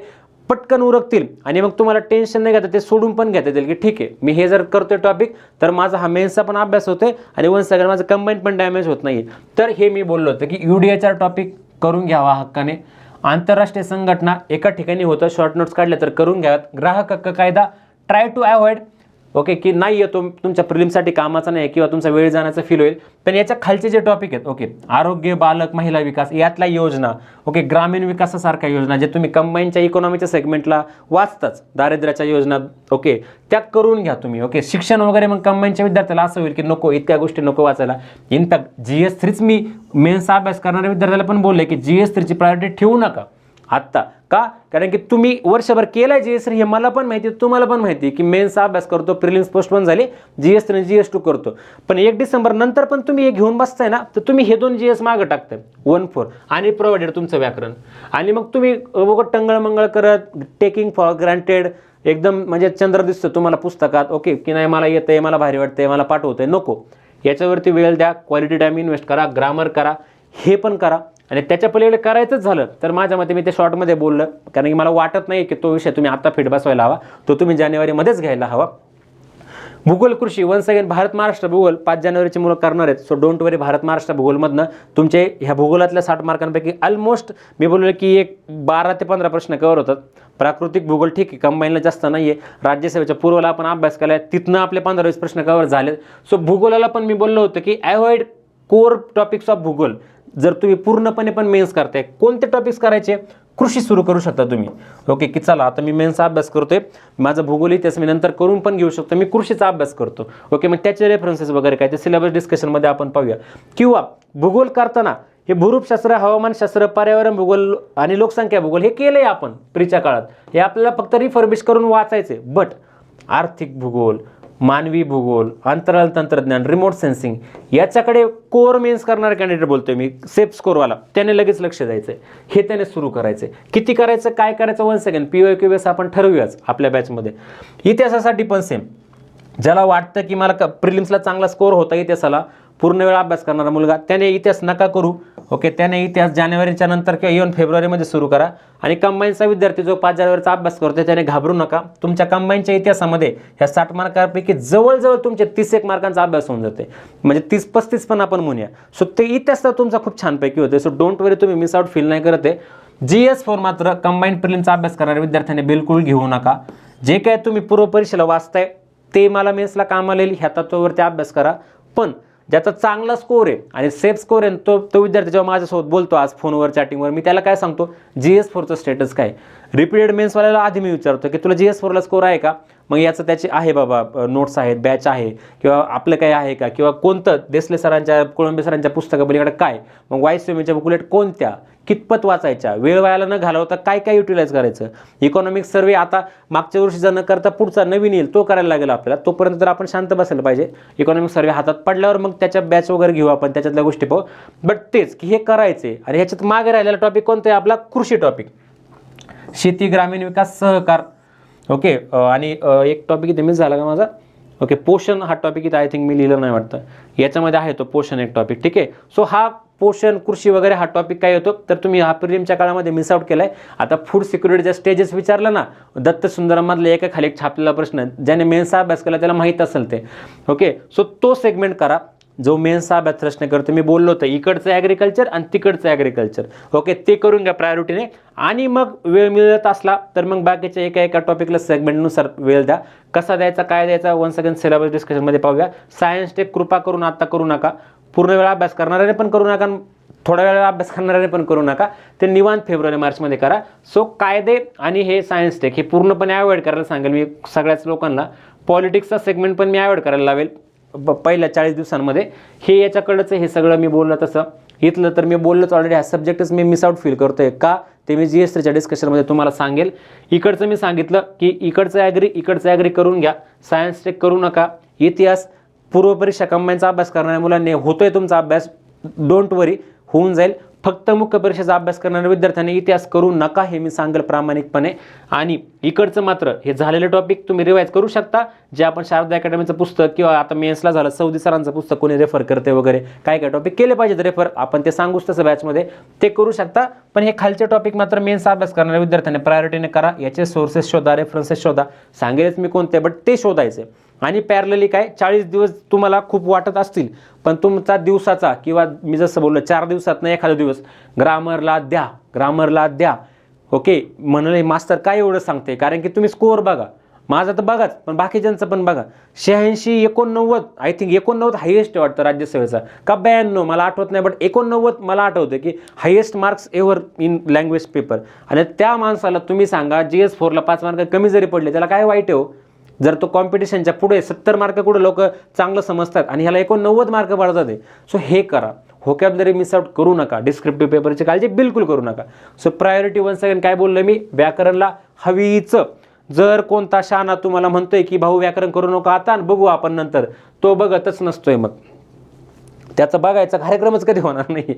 पटकन उरकतील आणि मग तुम्हाला टेन्शन नाही घेता, ते सोडून पण घेता येतील की ठीक आहे मी हे जर करतोय टॉपिक तर माझा हा मेन्सचा पण अभ्यास होतोय आणि 1 सेकंड माझं कंबाईन पण डॅमेज होत नाही. तर हे मी बोललो होतं की UDHR टॉपिक करून घ्यावा हक्काने. आंतरराष्ट्रीय संघटना एका ठिकाणी होतं, शॉर्ट नोट्स काढले तर करून घ्याव्यात. ग्राहक हक्क कायदा ट्राय टू अवॉइड, ओके, की नाही येतो तुमच्या प्रिलिमसाठी कामाचा नाही किंवा तुमचा वेळ जाण्याचा फील होईल. पण याच्या खालचे जे टॉपिक आहेत, ओके, आरोग्य, बालक, महिला विकास यातल्या योजना, ओके, ग्रामीण विकासासारख्या योजना जे तुम्ही कंबाईनच्या इकॉनॉमीच्या सेगमेंटला वाचताच, दारिद्र्याच्या योजना, ओके, त्या करून घ्या तुम्ही. ओके, शिक्षण वगैरे मग कंबाईनच्या विद्यार्थ्याला असं होईल की नको, इतक्या गोष्टी नको वाचायला. इनफॅक्ट GS3च मी मेन्सचा अभ्यास करणाऱ्या विद्यार्थ्याला पण बोलले की GS3ची प्रायोरिटी ठेवू नका आत्ता. का? कारण की तुम्ही वर्षभर केलाय GS3, हे मला पण माहिती, तुम्हाला पण माहिती की मेन्सचा अभ्यास करतो, प्रिलिम्स पोस्टपोन झाली, GS3 GS2 करतो. पण 1 डिसेंबर नंतर पण तुम्ही हे घेऊन बसताय ना, तर तुम्ही हे 2 GS मागं टाकताय, 1-4 आणि प्रोव्हाइडेड तुमचं व्याकरण. आणि मग तुम्ही टंगळमंगळ करत, टेकिंग फॉर ग्रँटेड, एकदम म्हणजे चंद्र दिसतं तुम्हाला पुस्तकात, ओके, की नाही मला येतंय, मला भारी वाटतंय, मला पाठवतंय, नको. याच्यावरती वेळ द्या, क्वालिटी टाईम इन्व्हेस्ट करा, ग्रामर करा, हे पण करा. आणि त्याच्या पलीकडे करायचंच झालं तर माझ्या मते मी ते शॉर्टमध्ये बोललं, कारण की मला वाटत नाही की तो विषय तुम्ही आता फिट बसवायला हवा, तो तुम्ही जानेवारीमध्येच घ्यायला हवा. भूगोल कृषी वन्स अगेन भारत महाराष्ट्र भूगोल 5 जानेवारीची मुलं करणार आहेत. सो डोंट वरी, भारत महाराष्ट्र भूगोलमधनं तुमचे ह्या भूगोलातल्या 60 मार्कांपैकी ऑलमोस्ट मी बोललो की एक 12 ते 15 प्रश्न कव्हर होतात. प्राकृतिक भूगोल ठीक आहे, कंबाईनला जास्त नाही आहे. राज्यसेवेच्या पूर्वला आपण अभ्यास केला आहे, तिथनं आपले 15-20 प्रश्न कव्हर झाले. सो भूगोलाला पण मी बोललो होतं की अवॉइड कोर टॉपिक्स ऑफ भूगोल. जर तुम्ही पूर्णपणे पण मेन्स करताय, कोणते टॉपिक्स करायचे, कृषी सुरू करू शकता तुम्ही. ओके, की चला आता मी मेन्सचा अभ्यास करतोय, माझा भूगोल इतिहास मी नंतर करून पण घेऊ शकतो, मी कृषीचा अभ्यास करतो. ओके, मग त्याचे रेफरन्सेस वगैरे काय ते सिलेबस डिस्कशनमध्ये आपण पाहूया. किंवा भूगोल करताना हे भूरूपशास्त्र, हवामानशास्त्र, पर्यावरण भूगोल आणि लोकसंख्या भूगोल हे केलंय आपण प्रीच्या काळात, हे आपल्याला फक्त रिफर्बिश करून वाचायचे. बट आर्थिक भूगोल, मानवी भूगोल, अंतराळ तंत्रज्ञान, रिमोट सेन्सिंग याच्याकडे कोर मेन्स करणारा कॅन्डिडेट बोलतोय मी, सेफ स्कोरवाला, त्याने लगेच लक्ष द्यायचं आहे, हे त्याने सुरू करायचं आहे. किती करायचं, काय करायचं, 1 सेकंड PYQ आपण ठरवूयाच आपल्या बॅचमध्ये. इतिहासासाठी पण सेम, ज्याला वाटतं की मला प्रिलिम्सला चांगला स्कोर होता इतिहासाला, पूर्ण वेळ अभ्यास करणारा मुलगा, त्याने इतिहास नका करू. ओके, त्याने इतिहास जानेवारीच्या नंतर किंवा इव्हन फेब्रुवारीमध्ये सुरू करा. आणि कंबाईनचा विद्यार्थी जो 5 जानेवारीचा अभ्यास करतोय त्याने घाबरू नका. तुमच्या कंबाईनच्या इतिहासामध्ये ह्या 60 मार्कांपैकी जवळजवळ तुमचे 31 मार्कांचा अभ्यास होऊन जाते, म्हणजे 30-35 पण आपण म्हणूया. सो ते इतिहास तर तुमचा खूप छानपैकी होते. सो डोंट वरी, तुम्ही मिस आउट फील नाही करत आहे. GS4 मात्र कंबाईन प्रिलिमचा अभ्यास करणाऱ्या विद्यार्थ्यांनी बिलकुल घेऊ नका. जे काय तुम्ही पूर्व परीक्षेला वाचताय ते मला मेन्सला कामाला येईल ह्या तत्वावरती अभ्यास करा. पण ज्याचा चांगला स्कोर आहे आणि सेफ स्कोर आहे, तो विद्यार्थी जेव्हा माझ्यासोबत बोलतो आज फोनवर, चॅटिंगवर, मी त्याला काय सांगतो, GS4चं स्टेटस काय. रिपीटेड मेन्सवाल्याला आधी मी विचारतो की तुला GS4ला स्कोर आहे का, मग याचं त्याचे आहे बाबा, नोट्स आहेत, बॅच आहे, किंवा आपलं काय आहे का, किंवा कोणतं देसले सरांच्या, कोळंबे सरांच्या पुस्तकापलीकडे काय, मग वाईस स्विमीच्या बुकलेट कोणत्या, कितपत वाचायच्या, वेळ वायाला न घालवता काय काय युटिलाइज करायचं. इकॉनॉमिक्स सर्वे आता मागच्या वर्षीचा न करता पुढचा नवीन येईल तो करायला लागेल आपल्याला, तोपर्यंत तर आपण शांत बसायला पाहिजे. इकॉनॉमिक्स सर्वे हातात पडल्यावर मग त्याच्या बॅच वगैरे घेऊ आपण, त्याच्यातल्या गोष्टी पाहू. बट तेच की हे करायचे. आणि ह्याच्यात मागे राहिलेला टॉपिक कोणता आहे आपला, कृषी टॉपिक, शेती, ग्रामीण विकास, सहकार. ओके, आणि एक टॉपिक इथे मिस झाला का माझा, ओके, पोषण हा टॉपिक इथे आय थिंक मी लिहिलं नाही वाटतं, याच्यामध्ये आहे तो पोषण एक टॉपिक. ठीक आहे, सो हा पोषण, कृषी वगैरे हा टॉपिक काय होतो तर तुम्ही हा प्रिलिमच्या काळामध्ये मिस आउट केलाय. आता फूड सिक्युरिटीच्या स्टेजेस विचारलं ना, दत्त सुंदरममधले एका खाली एक छापलेला प्रश्न, ज्याने मेन्सचा अभ्यास केला त्याला माहीत असेल ते. ओके, सो तो सेगमेंट करा जो मेन्सचा अभ्यास प्रश्न करतो. मी बोललो होतं इकडचं ॲग्रिकल्चर आणि तिकडचं ॲग्रिकल्चर, ओके, ते करून घ्या प्रायोरिटीने. आणि मग वेळ मिळत असला तर मग बाकीच्या एका टॉपिकला सेगमेंटनुसार वेळ द्या. कसा द्यायचा, काय द्यायचा, 1 सेकंड सिलेबस डिस्कशनमध्ये पाहूया. सायन्स टेक कृपा करून आता करू नका, पूर्ण वेळा अभ्यास करणाऱ्याने पण करू नका, थोड्या वेळा अभ्यास करणाऱ्याने पण करू नका, ते निवांत फेब्रुवारी-मार्चमध्ये करा. सो कायदे आणि हे सायन्स टेक हे पूर्णपणे अवॉइड करायला सांगेल मी सगळ्याच लोकांना. पॉलिटिक्सचा सेगमेंट पण मी अवॉइड करायला लावेल पहिल्या 40 दिवसांमध्ये. हे याच्याकडचं हे सगळं मी बोललं तसं इथलं तर मी बोललोच ऑलरेडी. हा सब्जेक्टच मी मिस आउट फील करतोय का ते मी GS3च्या डिस्कशनमध्ये तुम्हाला सांगेल. इकडचं मी सांगितलं की इकडचं ॲग्री करून घ्या, सायन्स टेक करू नका. इतिहास, पूर्वपरीक्षा कंबाईनचा अभ्यास करणाऱ्या मुलांनी होतोय तुमचा अभ्यास, डोंट वरी, होऊन जाईल. फक्त मुख्य परीक्षेचा अभ्यास करणाऱ्या विद्यार्थ्यांनी इतिहास करू नका, हे मी सांगेल प्रामाणिकपणे. आणि इकडचं मात्र हे झालेले टॉपिक तुम्ही रिवाइज करू शकता, जे आपण शारदा अकॅडमीचं पुस्तक किंवा आता मेन्सला झालं सौदी सरांचं पुस्तक कोणी रेफर करते वगैरे, काय काय टॉपिक केले पाहिजेत रेफर, आपण ते सांगूच तसं बॅचमध्ये, ते करू शकता. पण हे खालचे टॉपिक मात्र मेन्सचा अभ्यास करणाऱ्या विद्यार्थ्यांनी प्रायोरिटीने करा. याचे सोर्सेस शोधा, रेफरन्सेस शोधा, सांगेलच मी कोणते, बट ते शोधायचे. आणि पॅरलली काय 40 दिवस तुम्हाला खूप वाटत असतील, पण तुमचा दिवसाचा किंवा मी जसं बोललो 4 दिवसातनं एखादा दिवस ग्रामरला द्या. ओके, म्हणले मास्तर काय एवढं सांगते, कारण की तुम्ही स्कोअर बघा, माझा तर बघाच पण बाकीच्यांचं पण बघा. 86, 89 आय थिंक 89 हायेस्ट वाटतं राज्यसेवेचा का 92 मला आठवत नाही, बट 89 मला आठवतं की highest marks ever in language paper. आणि त्या माणसाला तुम्ही सांगा GS4ला 5 मार्क कमी जरी पडले त्याला काय वाईट आहे हो. जर तो कॉम्पिटिशनच्या पुढे 70 मार्क कुठे लोक चांगलं समजतात आणि ह्याला 89 मार्क पडतात आहे. सो हे करा, व्होकॅब्युलरी मिस आउट करू नका, डिस्क्रिप्टिव्ह पेपरची काळजी बिलकुल करू नका. सो प्रायोरिटी वन्स अगेन काय बोललो मी, व्याकरणला हवीच. जर कोणता शहाणा तुम्हाला म्हणतोय की भाऊ व्याकरण करू नका आता आणि बघू आपण नंतर, तो बघतच नसतोय, मग त्याचा बघायचा कार्यक्रमच कधी होणार नाही.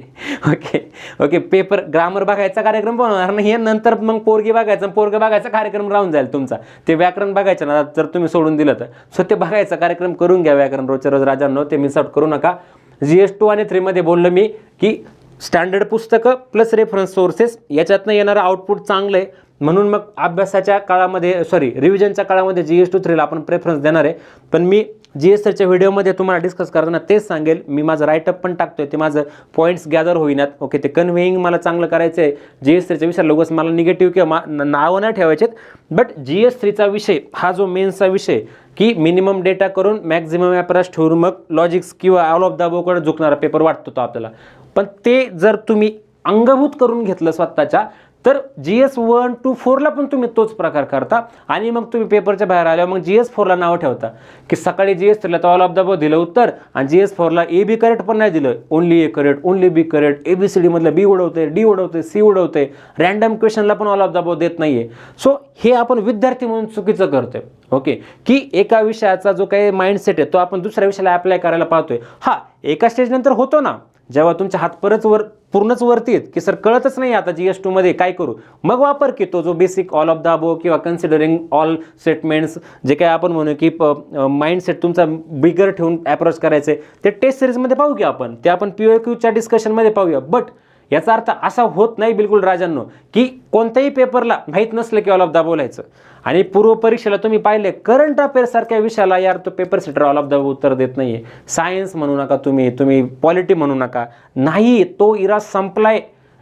ओके, पेपर ग्रामर बघायचा कार्यक्रम पण होणार नाही, नंतर मग पोरगी बघायचा कार्यक्रम राहून जाईल तुमचा. ते व्याकरण बघायचं ना जर तुम्ही सोडून दिलं तर, सो ते बघायचा कार्यक्रम करून घ्या व्याकरण रोजच्या रोज राजांनो, ते मिस आउट करू नका. GS2 आणि 3 मध्ये बोललो मी की स्टँडर्ड पुस्तकं प्लस रेफरन्स सोर्सेस याच्यातनं येणारं आउटपुट चांगलं आहे, म्हणून मग अभ्यासाच्या काळामध्ये रिव्हिजनच्या काळामध्ये GS2 3ला आपण प्रेफरन्स देणार आहे. पण मी GS3च्या व्हिडिओमध्ये तुम्हाला डिस्कस करताना तेच सांगेल, मी माझं राईटअप पण टाकतोय, ते माझं पॉईंट्स गॅदर होईनात. ओके, ते कन्व्हेईंग मला चांगलं करायचं आहे. GS3च्या विषय लोकच मला निगेटिव्ह किंवा नावं नाही ठेवायचेत, बट GS3चा विषय हा जो मेन्सचा विषय की मिनिमम डेटा करून मॅक्झिमम ॲपरास ठेवून मग लॉजिक्स किंवा ऑल ऑफ द अबोवकडे झुकणारा पेपर वाटतो तो आपल्याला. पण ते जर तुम्ही अंगभूत करून घेतलं स्वतःच्या, तर GS1 to 4ला पण तुम्ही तोच प्रकार करता आणि मग तुम्ही पेपरच्या बाहेर आल्यावर मग GS4ला नावं ठेवता की सकाळी GS3ला तर ऑल ऑफ द अबोव दिलं उत्तर आणि GS4ला A-B करेक्ट पण नाही दिलं, only A correct, only B correct, ABCD मधलं B उडवते, D उडवते, C उडवते, रँडम क्वेश्चनला पण ऑल ऑफ द अबोव देत नाहीये. सो हे आपण विद्यार्थी म्हणून चुकीचं करतोय. ओके, की एका विषयाचा जो काही माइंडसेट आहे तो आपण दुसऱ्या विषयाला अप्लाय करायला पाहतोय. हा एका स्टेज नंतर होतो ना, जेव्हा तुमच्या हात परत पूर्णच वरती आहेत की सर कळतच नाही आता GS2 मध्ये काय करू, मग वापर की तो जो basic all of the above किंवा कन्सिडरिंग ऑल स्टेटमेंट्स जे काय आपण म्हणू की माइंडसेट तुमचा बिगर ठेवून अप्रोच करायचे, ते टेस्ट सिरीजमध्ये पाहू की आपण, ते आपण POQच्या डिस्कशनमध्ये पाहूया. बट याचा अर्थ असा होत नाही बिलकुल राजांनो की कोणत्याही पेपरला माहीत नसलं की ऑल ऑफ द अबोव लिहायचं. आणि पूर्व परीक्षेला तुम्ही पाहिले करंट अफेअर सारख्या विषयाला यार तो paper setter all of the उत्तर देत नाहीये. सायन्स म्हणू नका, तुम्ही पॉलिटी म्हणू नका, नाही तो इरा संपलाय,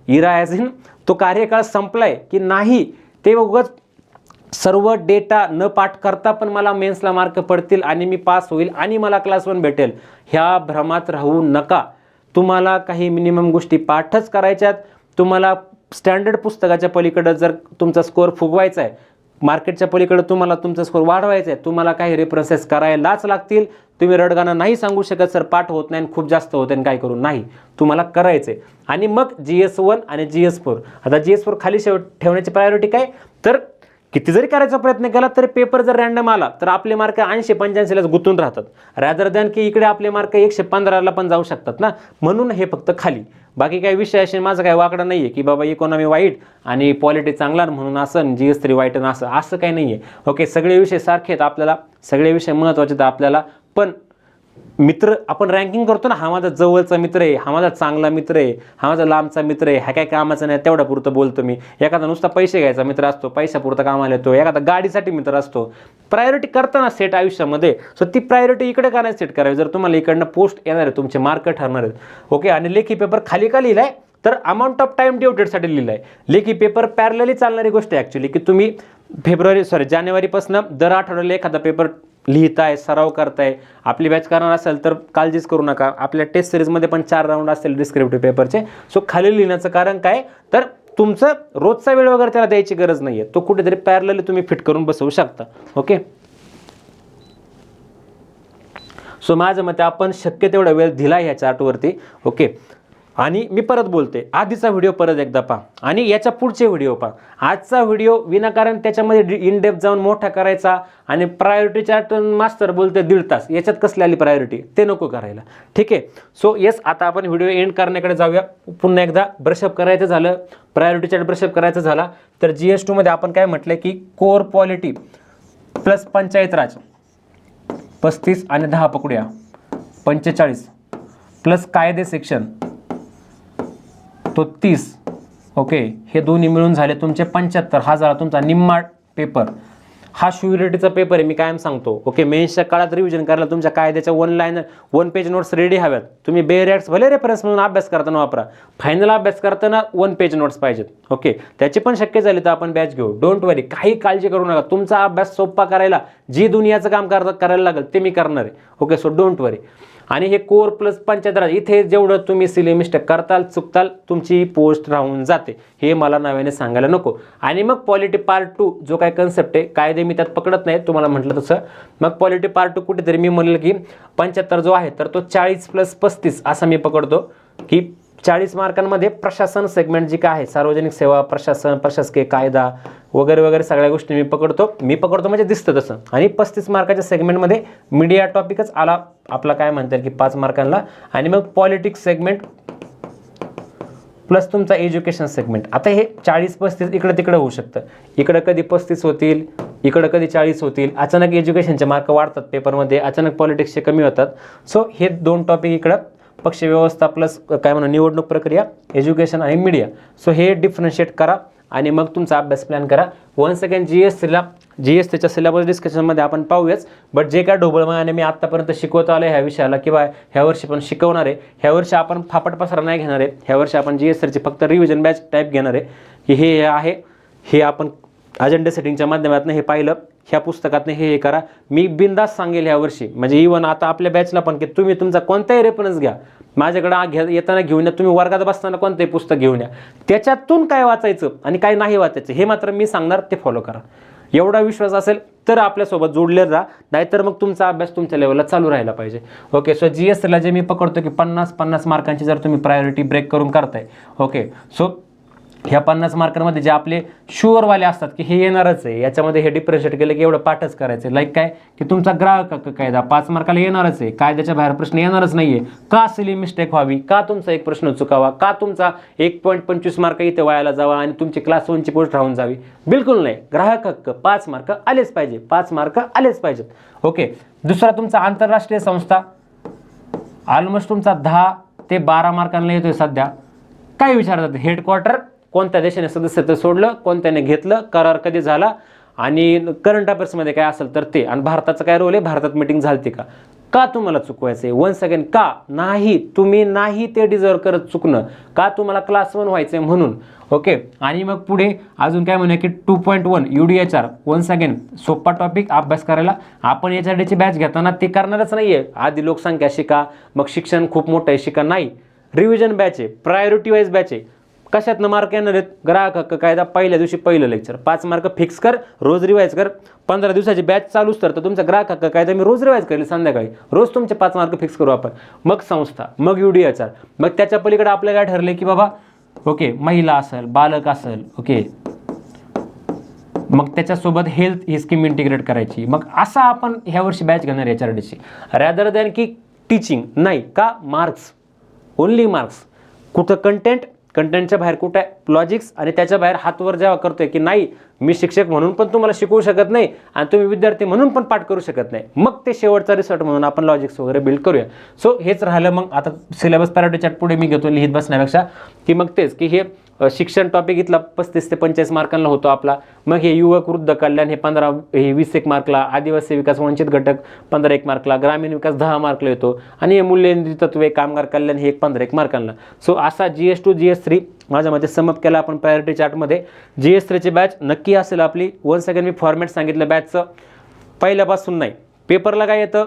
इरा ॲज इन तो कार्यकाळ संपलाय की नाही, ते उगाच सर्व डेटा न पाठ करता पण मला मेन्सला मार्क पडतील आणि मी पास होईल आणि मला क्लास 1 भेटेल, ह्या भ्रमात राहू नका. तुम्हाला काही मिनिमम गोष्टी पाठच करायच्यात. तुम्हाला स्टँडर्ड पुस्तकाच्या पलीकडे जर तुमचा स्कोअर फुगवायचा आहे, मार्केटच्या पलीकडे तुम्हाला तुमचा स्कोअर वाढवायचा आहे, तुम्हाला काही रेफरन्सेस करायलाच लागतील. तुम्ही रडगाना नाही सांगू शकत सर पाठ होत नाही खूप जास्त होते आणि काय करू, नाही, तुम्हाला करायचं आहे. आणि मग GS1 आणि GS4, आता GS4 खाली ठेवण्याची प्रायोरिटी काय, तर किती जरी करायचा प्रयत्न केला तरी पेपर जर रँडम आला तर आपले मार्क 80-85लाच गुंतून राहतात, रॅदर दॅन की इकडे आपले मार्क 115ला पण जाऊ शकतात ना. म्हणून हे फक्त खाली, बाकी काही विषय असे माझं काही वाकडं नाही आहे की बाबा इकॉनॉमी वाईट आणि पॉलिटी चांगला म्हणून असं GS3 वाईट असं काही नाही आहे. ओके, सगळे विषय सारखे आहेत आपल्याला, सगळे विषय महत्त्वाचे आहेत आपल्याला. पण मित्र आपण रँकिंग करतो ना, हा माझा जवळचा मित्र आहे, हा माझा चांगला मित्र आहे, हा माझा लांबचा मित्र आहे, हा काय कामाचा नाही तेवढा पुरतं बोलतो मी. एखादा नुसता पैसे घ्यायचा मित्र असतो, पैशापुरतं कामाला येतो, एखादा गाडीसाठी मित्र असतो. प्रायोरिटी करताना सेट आयुष्यामध्ये, सो ती प्रायोरिटी इकडे का नाही सेट करावी, जर तुम्हाला इकडनं पोस्ट येणार आहे, तुमचे मार्क ठरणार आहेत. ओके, आणि लेखी पेपर खाली का लिहिलाय, तर अमाऊंट ऑफ टाइम ड्युटेडसाठी लिहिलाय. लेखी पेपर पॅरलली चालणारी गोष्ट आहे ॲक्च्युली, की तुम्ही जानेवारीपासून दर आठवड्याला एखादा पेपर लिहिताय, सराव करताय. आपली बॅच करणार असेल तर काळजीच करू नका, आपल्या टेस्ट सिरीजमध्ये पण 4 राऊंड असतील डिस्क्रिप्टिव्ह पेपरचे. सो खाली लिहिण्याचं कारण काय, तर तुमचं रोजचा वेळ वगैरे त्याला द्यायची गरज नाही आहे, तो कुठेतरी पॅरलली तुम्ही फिट करून बसवू शकता. ओके, सो माझ्या मते आपण शक्य तेवढा वेळ दिला ह्या चार्टवरती. ओके, आणि मी परत बोलते, आधीचा व्हिडिओ परत एकदा पहा आणि याच्या पुढचे व्हिडिओ पहा. आजचा व्हिडिओ विनाकारण त्याच्यामध्ये इन डेप्थ जाऊन मोठा करायचा आणि प्रायोरिटी चार्ट मास्तर बोलते 1.5 तास, याच्यात कसली आली प्रायोरिटी, ते नको करायला. ठीक आहे, सो येस, आता आपण व्हिडिओ एंड करण्याकडे जाऊया. पुन्हा एकदा ब्रशअप करायचं झालं, प्रायोरिटी चार्ट ब्रशअप करायचं झाला तर GS2 मध्ये आपण काय म्हटलंय की कोर पॉलिटी प्लस पंचायत राज 35 आणि 10 पकडूया 45 प्लस कायदे सेक्शन तो 30. ओके, हे दोन्ही मिळून झाले तुमचे 75. हा झाला तुमचा निम्मा पेपर. हा श्युरिटीचा पेपर आहे, मी कायम सांगतो. ओके, मेन्सच्या काळात रिव्हिजन करायला तुमच्या कायद्याच्या 1 पेज नोट्स रेडी हव्यात. तुम्ही बेअर ॲक्ट्स भले रेफरन्स म्हणून अभ्यास करताना वापरा, फायनल अभ्यास करताना 1 पेज नोट्स पाहिजेत. ओके, त्याची पण शक्य झाली तर आपण बॅच घेऊ. डोंट वरी, काही काळजी करू नका. तुमचा अभ्यास सोपा करायला जी दुनियाचं काम करायला लागेल ते मी करणार आहे. ओके, सो डोंट वरी. आणि हे कोर प्लस पंचायत राज, इथे जेवढं तुम्ही सिली मिस्टेक करताल, चुकताल, तुमची पोस्ट राहून जाते. हे मला नव्याने सांगायला नको. आणि मग पॉलिटी पार्ट 2 जो काय कन्सेप्ट आहे, कायदे मी त्यात पकडत नाही, तुम्हाला म्हटलं तसं. मग पॉलिटी पार्ट 2 कुठेतरी मी म्हणलं की 75 जो आहे तर तो 40 + 35 असा मी पकडतो. की 40 मार्कांमध्ये प्रशासन सेगमेंट जी काय आहे, सार्वजनिक सेवा, प्रशासन, प्रशासकीय कायदा वगैरे वगैरे सगळ्या गोष्टी मी पकडतो म्हणजे दिसतं तसं. आणि 35 मार्काच्या सेगमेंटमध्ये मीडिया टॉपिकच आला आपला, काय म्हणतात की 5 मार्कांना. आणि मग पॉलिटिक्स सेगमेंट प्लस तुमचा एज्युकेशन सेगमेंट. आता हे 40-35 इकडं तिकडं होऊ शकतं. इकडं कधी 35 होतील, इकडं कधी 40 होतील. अचानक एज्युकेशनचे मार्क वाढतात पेपरमध्ये, अचानक पॉलिटिक्सचे कमी होतात. सो हे 2 टॉपिक इकडं, पक्ष व्यवस्था प्लस काय म्हणून निवडणूक प्रक्रिया, एज्युकेशन आणि मीडिया. सो हे डिफरन्शिएट करा आणि मग तुमचा अभ्यास प्लॅन करा. वन्स अगेन जीएसटीच्या सिलेबस डिस्कशनमध्ये आपण पाहूयाच. बट जे काय ढोबळमाने मी आत्तापर्यंत शिकवत आलो ह्या विषयाला किंवा ह्या वर्षी पण शिकवणार आहे, ह्या वर्षी आपण फापट पसरा नाही घेणार आहे. ह्या वर्षी आपण जीएसटीची फक्त रिव्हिजन बॅच टाईप घेणार आहे. की हे आहे, हे आपण अजेंडा सेटिंगच्या माध्यमातून हे पाहिलं, ह्या पुस्तकातनं हे करा. मी बिंदास सांगेल ह्या वर्षी, म्हणजे इव्हन आता आपल्या बॅचला पण, की तुम्ही तुमचा कोणताही रेफरन्स घ्या, माझ्याकडे येताना घेऊन या, तुम्ही वर्गात बसताना कोणतंही पुस्तक घेऊन या, त्याच्यातून काय वाचायचं आणि काय नाही वाचायचं हे मात्र मी सांगणार, ते फॉलो करा. एवढा विश्वास असेल तर आपल्यासोबत जोडले राहा, नाहीतर मग तुमचा अभ्यास तुमच्या लेवलला चालू राहायला पाहिजे. ओके, सो जीएसटीला जे मी पकडतो की 50 मार्कांची जर तुम्ही प्रायोरिटी ब्रेक करून करताय. ओके, सो ह्या 50 मार्कांमध्ये जे आपले शुअरवाले असतात की हे येणारच आहे, याच्यामध्ये हे डिफरन्शिएट केलं की एवढं पाठच करायचं. लाईक काय की तुमचा ग्राहक हक्क कायदा 5 मार्काला येणारच आहे, कायद्याच्या बाहेर प्रश्न येणारच नाही आहे. का सिली मिस्टेक व्हावी, का तुमचा एक प्रश्न चुकावा, का तुमचा 1.25 मार्क इथे वायाला जावा आणि तुमची क्लास 1ची पोस्ट राहून जावी, बिलकुल नाही. ग्राहक हक्क 5 मार्क आलेच पाहिजे, 5 मार्क आलेच पाहिजेत. ओके, दुसरा तुमचा आंतरराष्ट्रीय संस्था ऑलमोस्ट तुमचा 10 ते 12 मार्कांना येतोय सध्या. काय विचारतात, हेडक्वार्टर कोणत्या देशाने सदस्यत्व सोडलं, कोणत्याने घेतलं, करार कधी झाला आणि करंट अफेअर्समध्ये काय असेल तर ते, आणि भारताचा काय रोल आहे, भारतात मीटिंग झालती का, का तुम्हाला चुकवायचं आहे. वन्स अगेन, का नाही, तुम्ही नाही ते डिझर्व करत चुकणं, का तुम्हाला क्लास 1 व्हायचं आहे म्हणून. ओके, आणि मग पुढे अजून काय म्हणूया की 2.1 UDHR. वन्स अगेन सोपा टॉपिक, अभ्यास करायला. आपण HRDची बॅच घेताना ते करणारच नाही आहे. आधी लोकसंख्या शिका, मग शिक्षण खूप मोठं आहे शिका, नाही. रिव्हिजन बॅच आहे, प्रायोरिटी वाईज बॅच आहे. कशातनं मार्क येणार आहेत, ग्राहक हक्क कायदा पहिल्या दिवशी पहिलं लेक्चर 5 मार्क फिक्स कर, रोज रिवाईज कर. 15 दिवसाची बॅच चालूच तर तुमचा ग्राहक हक्क कायदा मी रोज रिवाईज करेल संध्याकाळी, रोज तुमचे 5 मार्क फिक्स करू आपण. मग संस्था, मग UDHR, मग त्याच्या पलीकडे आपलं काय ठरले की बाबा ओके महिला असेल, बालक असेल, ओके, मग त्याच्यासोबत हेल्थ ही स्कीम इंटिग्रेट करायची. मग असा आपण ह्या वर्षी बॅच घेणार HRDची, रॅदर दॅन की टीचिंग नाही. का, मार्क्स, ओनली मार्क्स. कुठं कंटेंटच्या बाहेर कुठं आहे लॉजिक्स, आणि त्याच्या बाहेर हातवर जेव्हा करतोय की नाही मी शिक्षक म्हणून पण तुम्हाला शिकवू शकत नाही आणि तुम्ही विद्यार्थी म्हणून पण पाठ करू शकत नाही, मग ते शेवटचा रिसॉर्ट म्हणून आपण लॉजिक्स वगैरे बिल्ड करूया. सो हेच राहिलं. मग आता सिलेबस पॅराटी चार्ट पुढे मी घेतो लिहित बसण्यापेक्षा, की मग तेच की हे शिक्षण टॉपिक इथला 35 ते 45 मार्कांना होतो आपला. मग हे युवक वृद्ध कल्याण हे 20-1 मार्कला, आदिवासी विकास वंचित घटक 15-1 मार्कला, ग्रामीण विकास 10 मार्कला येतो, आणि हे मूल्यनिधी तत्वे कामगार कल्याण हे 15-1 मार्कांना. सो असा GS2 GS3 माझ्या मते समअप केला आपण प्रायोरिटी चार्टमध्ये. GS3ची बॅच नक्की असेल आपली. वन्स अगेन मी फॉर्मॅट सांगितलं बॅचचं, पहिल्यापासून नाही. पेपरला काय येतं,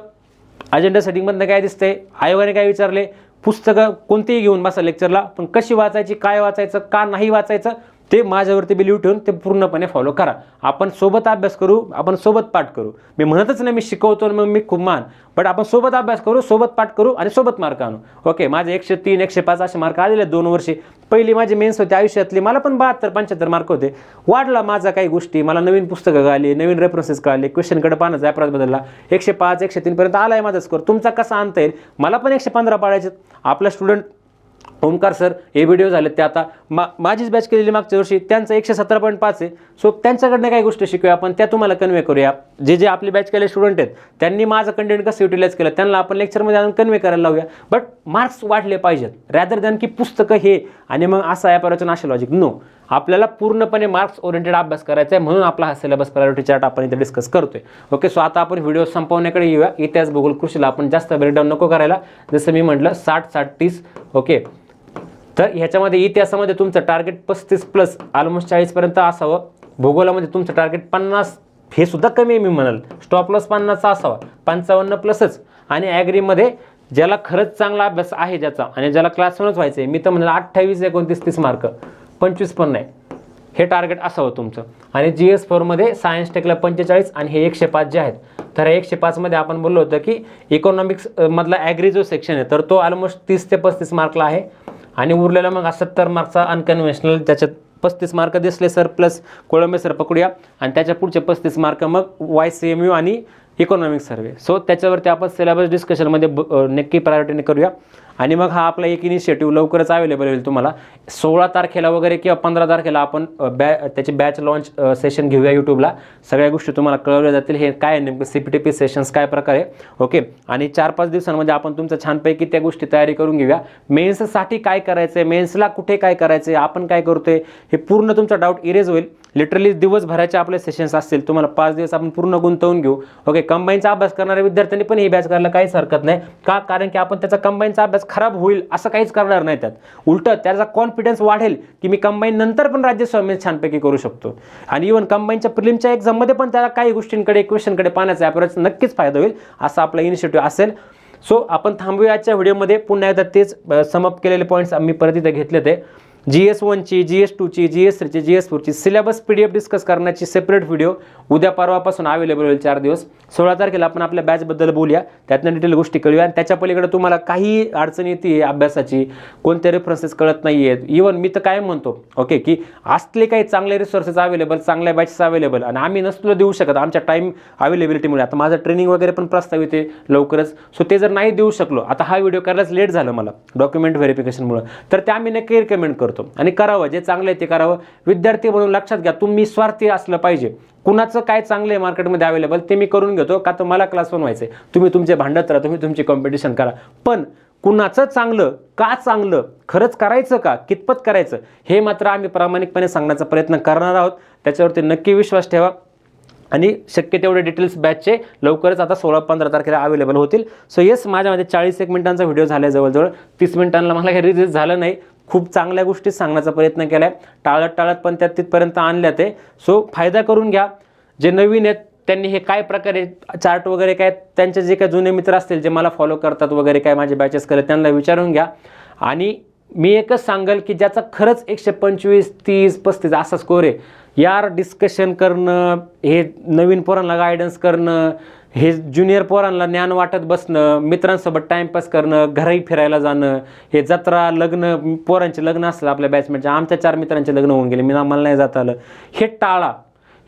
अजेंडा सेटिंगमधनं काय दिसतंय, आयोगाने काय विचारले, पुस्तकं कोणतीही घेऊन बसा लेक्चरला, पण कशी वाचायची, काय वाचायचं, का नाही वाचायचं, ते माझ्यावरती बिलीव ठेवून ते पूर्णपणे फॉलो करा. आपण सोबत अभ्यास करू, आपण सोबत पाठ करू. मी म्हणतच नाही मी शिकवतो मग मी खूप मान, बट आपण सोबत अभ्यास करू, सोबत पाठ करू आणि सोबत मार्क आणू. ओके, माझे 103, 105 असे मार्क आलेले 2 वर्षी. पहिली माझी मेन्स होती आयुष्यातली, मला पण 72-75 मार्क होते. वाढला माझा काही गोष्टी, मला नवीन पुस्तकं कळाली, नवीन रेफरन्सेस कळाले, क्वेश्चनकडे पाहण्याचा ॲप्रोच बदलला. 105, 103 पर्यंत आलाय माझा स्कोर. तुमचा कसा आणता येईल, मला पण 115 पाडायचे. आपला स्टुडंट ओमकार सर हे व्हिडिओ झाले ते आता माझीच बॅच केलेली मागच्या वर्षी, त्यांचं 117.5 आहे. सो त्यांच्याकडनं काही गोष्टी शिकूया आपण, त्या तुम्हाला कन्वे करूया. जे आपली बॅच केलेले स्टुडंट आहेत त्यांनी माझं कंटेंट कसं युटिलाइज केलं त्यांना आपण लेक्चरमध्ये आणून कन्वे करायला लावूया. बट मार्क्स वाढले पाहिजेत, रॅदर दॅन की पुस्तकं हे आणि मग असं ॲपरचन असे लॉजिक. नो, आपल्याला पूर्णपणे मार्क्स ओरिएंटेड अभ्यास करायचा आहे, म्हणून आपला हा सिलेबस प्रायोरिटी चार्ट आपण इथे डिस्कस करतोय. ओके, सो आता आपण व्हिडिओ संपवण्याकडे येऊया. इतिहास, भूगोल, कृषीला आपण जास्त ब्रेकडाऊन नको करायला. जसं मी म्हटलं 60-60-30. ओके, तर ह्याच्यामध्ये इतिहासामध्ये तुमचं टार्गेट 35+ ऑलमोस्ट 40पर्यंत असावं. भूगोलामध्ये तुमचं टार्गेट 50, हे सुद्धा कमी आहे मी म्हणाल. स्टॉप लॉस 50चा असावा, 55+च. आणि ॲग्रीमध्ये ज्याला खरंच चांगला अभ्यास आहे ज्याचा आणि ज्याला क्लास 1च व्हायचं आहे, मी तर म्हणाल 28, 29, 30 मार्क, 25 पण नाही, हे टार्गेट असावं तुमचं. आणि GS4मध्ये सायन्स टेकला 45 आणि हे 105 जे आहेत. तर 105मध्ये आपण बोललो होतं की इकॉनॉमिक्स मधला ॲग्री जो सेक्शन आहे तर तो ऑलमोस्ट 30 ते 35 मार्कला आहे. आणि उरलेला मग 70 मार्कचा अनकन्व्हेन्शनल, त्याच्यात 35 मार्क दिसले सर प्लस कोळंबे सर पकडूया, आणि त्याच्या पुढचे 35 मार्क मग YCMU आणि इकॉनॉमिक्स सर्वे. सो त्याच्यावरती आपण सिलेबस डिस्कशनमध्ये नक्की प्रायोरिटीने करूया. आणि मग हा आपला एक इनिशिएटिव्ह लवकरच अवेलेबल होईल तुम्हाला. 16 तारखेला वगैरे किंवा 15 तारखेला आपण त्याची बॅच लॉन्च सेशन घेऊया यूट्यूबला. सगळ्या गोष्टी तुम्हाला कळवल्या जातील, हे काय नेमकं CPTP सेशन्स काय प्रकारे. ओके, आणि 4-5 दिवसांमध्ये आपण तुमचं छानपैकी त्या गोष्टी तयारी करून घेऊया. मेन्ससाठी काय करायचं आहे, मेन्सला कुठे काय करायचं आहे, आपण काय करतोय, हे पूर्ण तुमचा डाऊट इरेज होईल. लिटरली दिवसभराचे आपले सेशन्स असतील, तुम्हाला 5 दिवस आपण पूर्ण गुंतवून घेऊ. ओके, कंबाईनचा अभ्यास करणाऱ्या विद्यार्थ्यांनी पण ही बॅच करायला काहीच हरकत नाही. का? कारण की आपण त्याचा कंबाईनचा अभ्यास खराब होईल असं काहीच करणार नाही. त्यात उलट त्याचा कॉन्फिडन्स वाढेल की मी कंबाईन नंतर पण राज्यसेवा छानपैकी करू शकतो. आणि इव्हन कंबाईनच्या प्रिलिमच्या एक्झाममध्ये पण त्याला काही गोष्टींकडे क्वेश्चनकडे पाहण्याचा ॲप्रोच नक्कीच फायदा होईल, असा आपला इनिशिएटिव्ह असेल. सो आपण थांबूया आजच्या व्हिडिओमध्ये. पुन्हा एकदा तेच समअप केलेले पॉईंट्स आम्ही परत इथे घेतले ते. GS1ची, GS2ची, GS3ची, GS4ची सिलेबस PDF डिस्कस करण्याची सेपरेट व्हिडिओ उद्या परवापासून अवेलेबल होईल 4 दिवस. 16 तारखेला आपण आपल्या बॅचबद्दल बोलूया, त्यातनं डिटेल गोष्टी कळूया. आणि त्याच्या पलीकडे तुम्हाला काही अडचण येते अभ्यासाची, कोणते रेफरन्सेस कळत नाही आहेत, इव्हन मी तर काय म्हणतो ओके की असले काही चांगले रिसोर्सेस अवेलेबल, चांगल्या बॅचेस अवेलेबल, आणि आम्ही नसलो देऊ शकत आमच्या टाईम अवेलेबिलिटीमुळे. आता माझं ट्रेनिंग वगैरे पण प्रस्तावित आहे लवकरच. सो ते जर नाही देऊ शकलो, आता हा व्हिडिओ करायलाच लेट झालं मला डॉक्युमेंट व्हेरिफिकेशनमुळे, तर ते आम्ही नक्की रिकमेंड करतो. आणि करावं, जे चांगलं आहे ते करावं. विद्यार्थी म्हणून लक्षात घ्या, तुम्ही स्वार्थी असलं पाहिजे. कुणाचं काय चांगलं आहे मार्केटमध्ये अवेलेबल ते मी करून घेतो, का तर मला क्लास 1 व्हायचं आहे. तुम्ही तुमचे भांडत राहा, तुम्ही तुमची कॉम्पिटिशन करा, पण कुणाचं चांगलं, का चांगलं, खरंच करायचं का, कितपत करायचं, हे मात्र आम्ही प्रामाणिकपणे सांगण्याचा प्रयत्न करणार आहोत. त्याच्यावरती नक्की विश्वास ठेवा. आणि शक्य तेवढे डिटेल्स बॅचचे लवकरच आता 16-15 तारखेला अवेलेबल होतील. सो येस, माझ्यामध्ये 41 मिनिटांचा व्हिडिओ झाला आहे, जवळजवळ 30 मिनिटांना मला काही रिलीज झालं नाही. खूप चांगल्या गोष्टी सांगण्याचा प्रयत्न केला आहे, टाळत पण त्या तिथपर्यंत आणल्या ते. सो फायदा करून घ्या. जे नवीन आहेत त्यांनी हे काय प्रकारे चार्ट वगैरे काय, त्यांचे जे काही जुने मित्र असतील जे मला फॉलो करतात वगैरे काय, माझे बॅचेस करत, त्यांना विचारून घ्या. आणि मी एकच सांगेल की ज्याचा खरंच 125, 30, 35 असा स्कोर आहे, यार डिस्कशन करणं, हे नवीन पोरांना गायडन्स करणं, हे ज्युनियर पोरांना ज्ञान वाटत बसणं, मित्रांसोबत टाईमपास करणं, घरी फिरायला जाणं, हे जत्रा, लग्न, पोरांचे लग्न असलं आपल्या बॅचमेटचे, आमच्या 4 मित्रांचे लग्न होऊन गेले, मला नाही जाता आलं, हे टाळा,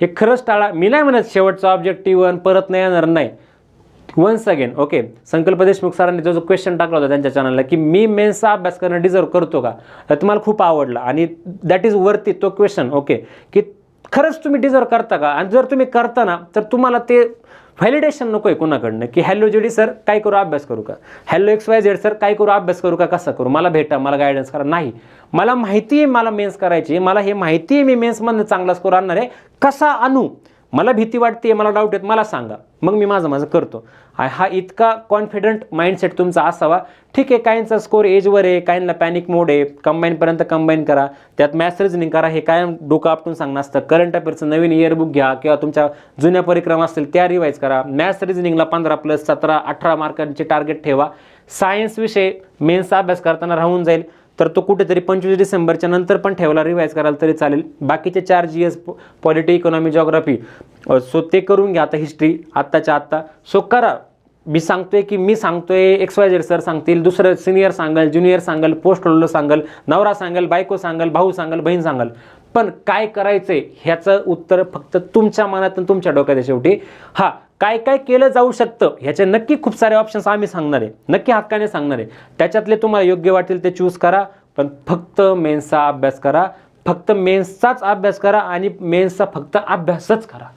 हे खरंच टाळा. मी नाही म्हणत शेवटचा ऑब्जेक्टिव्ह परत नाही येणार, नाही. वन्स अगेन ओके, संकल्प देशमुख सरांनी जो क्वेश्चन टाकला होता त्यांच्या चॅनलला की मी मेन्सचा अभ्यास करणं डिझर्व करतो का, तर तुम्हाला खूप आवडला आणि दॅट इज वर्थी तो क्वेश्चन. ओके, की खरंच तुम्ही डिझर्व करता का, आणि जर तुम्ही करता ना तर तुम्हाला ते व्हॅलिडेशन नको आहे कोणाकडनं की हॅलो JD सर काय करू, अभ्यास करू का, हॅलो XYZ सर काय करू, अभ्यास करू का, कसा करू, मला भेटा, मला गायडन्स करा. नाही, मला माहिती आहे मला मेन्स करायची, मला हे माहिती आहे मी मेन्समधनं चांगला स्कोर आणणार आहे, कसा आणू, मला भीती वाटते, मला डाऊट आहेत, मला सांगा, मग मी माझं करतो. हा इतका कॉन्फिडंट माइंडसेट तुमचा असावा. ठीक आहे, काहींचा स्कोर एजवर आहे, काहींना पॅनिक मोड आहे, कंबाईनपर्यंत कंबाईन करा, त्यात मॅथ्स रिजनिंग करा, हे कायम डोकं आपटून सांगणं असतं. करंट अफेअरचं नवीन इयरबुक घ्या किंवा तुमच्या जुन्या परिक्रमा असतील त्या रिवाईज करा. मॅथ्स रिजनिंगला 15+, 17, 18 मार्कांचे टार्गेट ठेवा. सायन्स विषय मेन्सचा अभ्यास करताना राहून जाईल, तर तो कुठेतरी 25 डिसेंबरच्या नंतर पण ठेवला, रिवाईज करायला तरी चालेल. बाकीचे 4 GS, polity, economy, geography, so ते करून घ्या. आता हिस्ट्री आत्ताच्या आत्ता सो करा. मी सांगतोय XYZ सर सांगतील, दुसरं सिनियर सांगाल, ज्युनियर सांगाल, पोस्ट रोलर सांगाल, नवरा सांगाल, बायको सांगाल, भाऊ सांगाल, बहीण सांगाल, पण काय करायचंय ह्याचं उत्तर फक्त तुमच्या मनात आणि तुमच्या डोक्यात आहे शेवटी. हा, काय काय केलं जाऊ शकतं ह्याचे नक्की खूप सारे ऑप्शन्स आम्ही सांगणार आहे, नक्की हक्काने सांगणार आहे. त्याच्यातले तुम्हाला योग्य वाटेल ते चूज करा, पण फक्त मेन्सचा अभ्यास करा, फक्त मेन्सचाच अभ्यास करा आणि मेन्सचा फक्त अभ्यासच करा.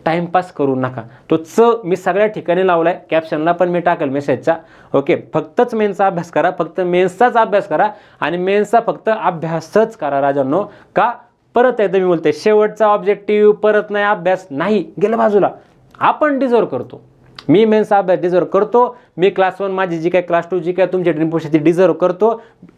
टाईमपास करू नका. तो मी सगळ्या ठिकाणी लावला आहे, कॅप्शनला पण मी टाकेल मेसेजचा. ओके, फक्तच मेन्सचा अभ्यास करा, फक्त मेन्सचाच अभ्यास करा आणि मेन्सचा फक्त अभ्यासच करा राजांनो. का परत एकदा मी बोलते, शेवटचा ऑब्जेक्टिव्ह परत नाही अभ्यास नाही, गेलं बाजूला. आपण डिझर्व करतो, मी मेन्सचा अभ्यास डिझर्व करतो, मी क्लास 1 माझी जी काय क्लास 2 जी काय तुमची ड्रीम पोस्ट ती डिझर्व करतो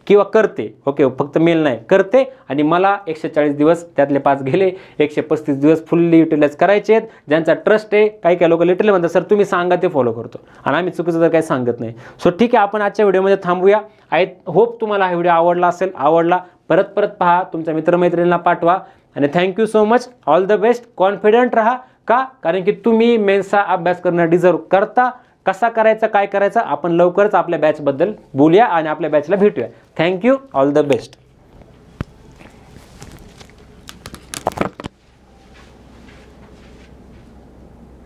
किंवा करते. ओके, फक्त मेल नाही करते आणि मला 140 दिवस त्यातले 5 गेले, 135 दिवस फुल्ली युटिलाइज करायचे आहेत. ज्यांचा ट्रस्ट आहे, काही काही लोक लिटरली म्हणतात सर तुम्ही सांगा ते फॉलो करतो आणि आम्ही चुकीचं तर काही सांगत नाही. सो ठीक आहे, आपण आजच्या व्हिडिओमध्ये थांबूया. आय होप तुम्हाला हा व्हिडिओ आवडला असेल. आवडला परत परत पहा, तुमच्या मित्रमैत्रिणींना पाठवा आणि thank you so much. All the best. Confident राहा. का? कारण की तुम्ही मेन्सचा अभ्यास करणं डिझर्व करता. कसा करायचा, काय करायचं, आपण लवकरच आपल्या बॅचबद्दल बोलूया आणि आपल्या बॅचला भेटूया. थँक्यू. All the best.